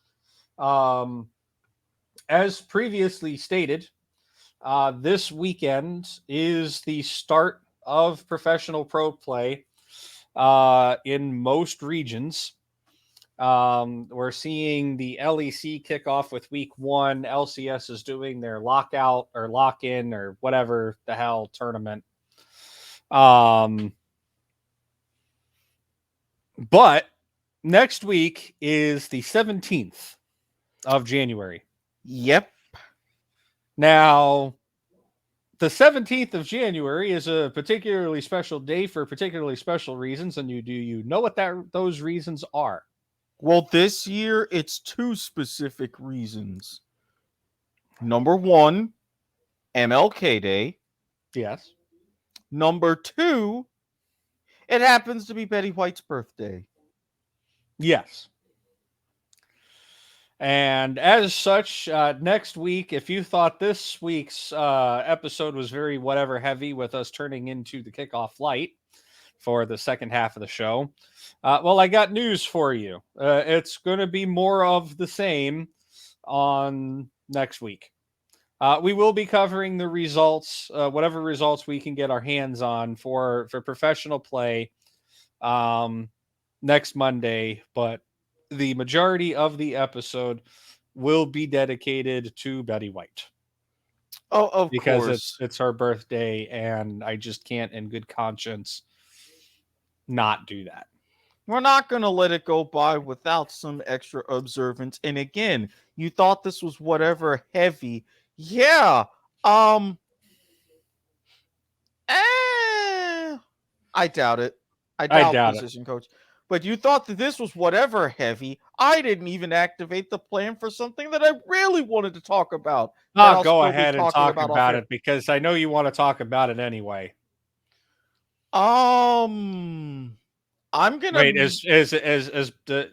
As previously stated, this weekend is the start of professional pro play in most regions. We're seeing the LEC kick off with week 1. LCS is doing their lockout or lock in or whatever the hell tournament. But next week is the 17th of January. Yep. Now, the 17th of January is a particularly special day for particularly special reasons, and you know what those reasons are? Well, this year it's two specific reasons. Number one, MLK Day. Yes. Number two, it happens to be Betty White's birthday. Yes. And as such, next week, if you thought this week's episode was very whatever heavy with us turning into the kickoff light for the second half of the show, well, I got news for you. It's going to be more of the same on next week. We will be covering the results, whatever results we can get our hands on for professional play next Monday, but the majority of the episode will be dedicated to Betty White. Oh, of because course. it's her birthday, and I just can't, in good conscience, not do that. We're not going to let it go by without some extra observance. And again, you thought this was whatever heavy. Yeah. I doubt it. I doubt position coach. But you thought that this was whatever heavy. I didn't even activate the plan for something that I really wanted to talk about. I'll go ahead and talk about it because I know you want to talk about it anyway. I'm gonna wait. Is the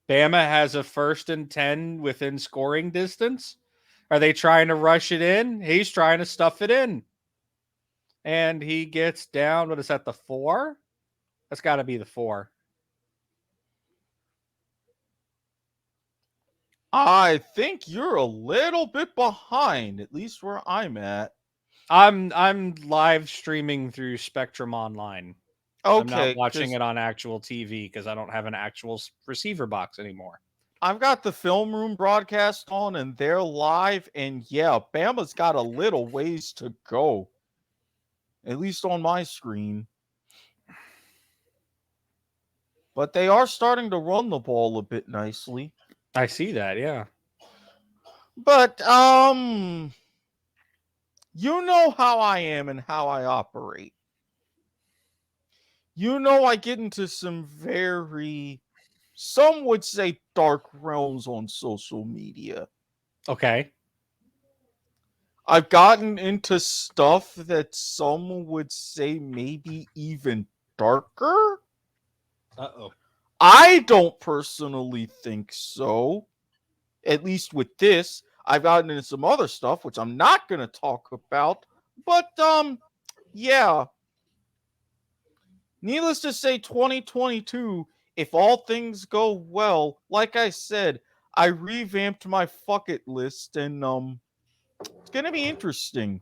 Bama has a 1st and 10 within scoring distance? Are they trying to rush it in? He's trying to stuff it in, and he gets down. What is that? The 4? That's got to be the 4. I think you're a little bit behind, at least where I'm at. I'm live streaming through Spectrum Online. Okay, I'm not watching it on actual TV because I don't have an actual receiver box anymore. I've got the film room broadcast on, and they're live, and yeah, Bama's got a little ways to go, at least on my screen. But they are starting to run the ball a bit nicely. I see that, yeah. But, you know how I am and how I operate. You know I get into some very, some would say, dark realms on social media. Okay. I've gotten into stuff that some would say maybe even darker. Uh-oh. I don't personally think so. At least with this. I've gotten into some other stuff, which I'm not going to talk about. But, yeah. Needless to say, 2022, if all things go well, like I said, I revamped my fuck it list, and, it's going to be interesting.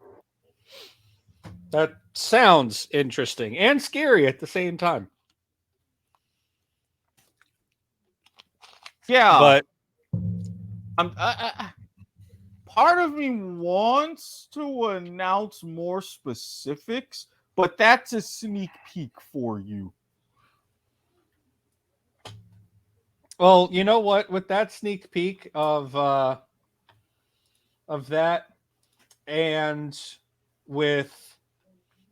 That sounds interesting and scary at the same time. Yeah. But part of me wants to announce more specifics, but that's a sneak peek for you. well, you know what? With that sneak peek of that, and with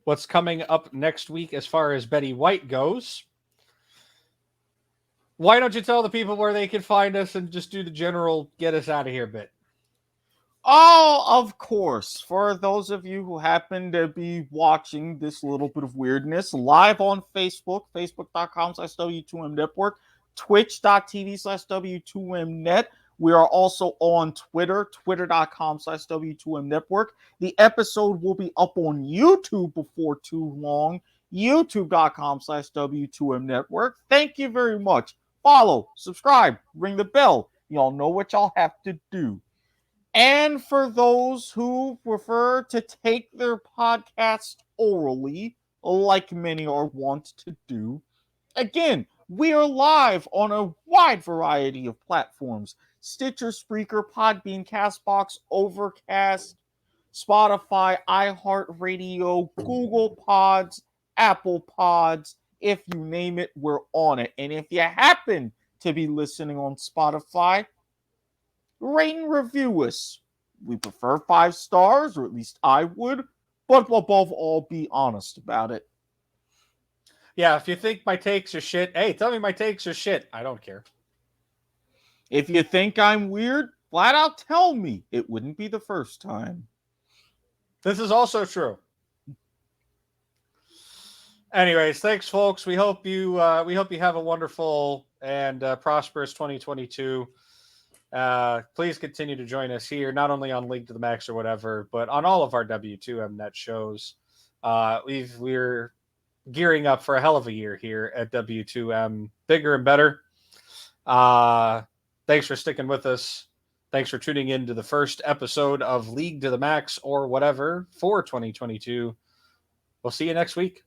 what's coming up next week as far as Betty White goes, why don't you tell the people where they can find us and just do the general get us out of here bit? Oh, of course. For those of you who happen to be watching this little bit of weirdness live on Facebook, facebook.com/W2M Network, twitch.tv/W2M We are also on Twitter, twitter.com/W2M Network. The episode will be up on YouTube before too long, youtube.com/W2M Network. Thank you very much. Follow, subscribe, ring the bell. Y'all know what y'all have to do. And for those who prefer to take their podcast orally, like many are wont to do, again, we are live on a wide variety of platforms. Stitcher, Spreaker, Podbean, CastBox, Overcast, Spotify, iHeartRadio, Google Pods, Apple Pods. If you name it, we're on it. And if you happen to be listening on Spotify, rate and review us. We prefer 5 stars, or at least I would, but above all, be honest about it. Yeah, if you think my takes are shit, hey, tell me my takes are shit. I don't care. If you think I'm weird, flat out tell me. It wouldn't be the first time. This is also true. Anyways, thanks, folks. We hope you have a wonderful and prosperous 2022. Please continue to join us here, not only on League to the Max or whatever, but on all of our W2M net shows. We're gearing up for a hell of a year here at W2M, bigger and better. Thanks for sticking with us. Thanks for tuning in to the first episode of League to the Max or whatever for 2022. We'll see you next week.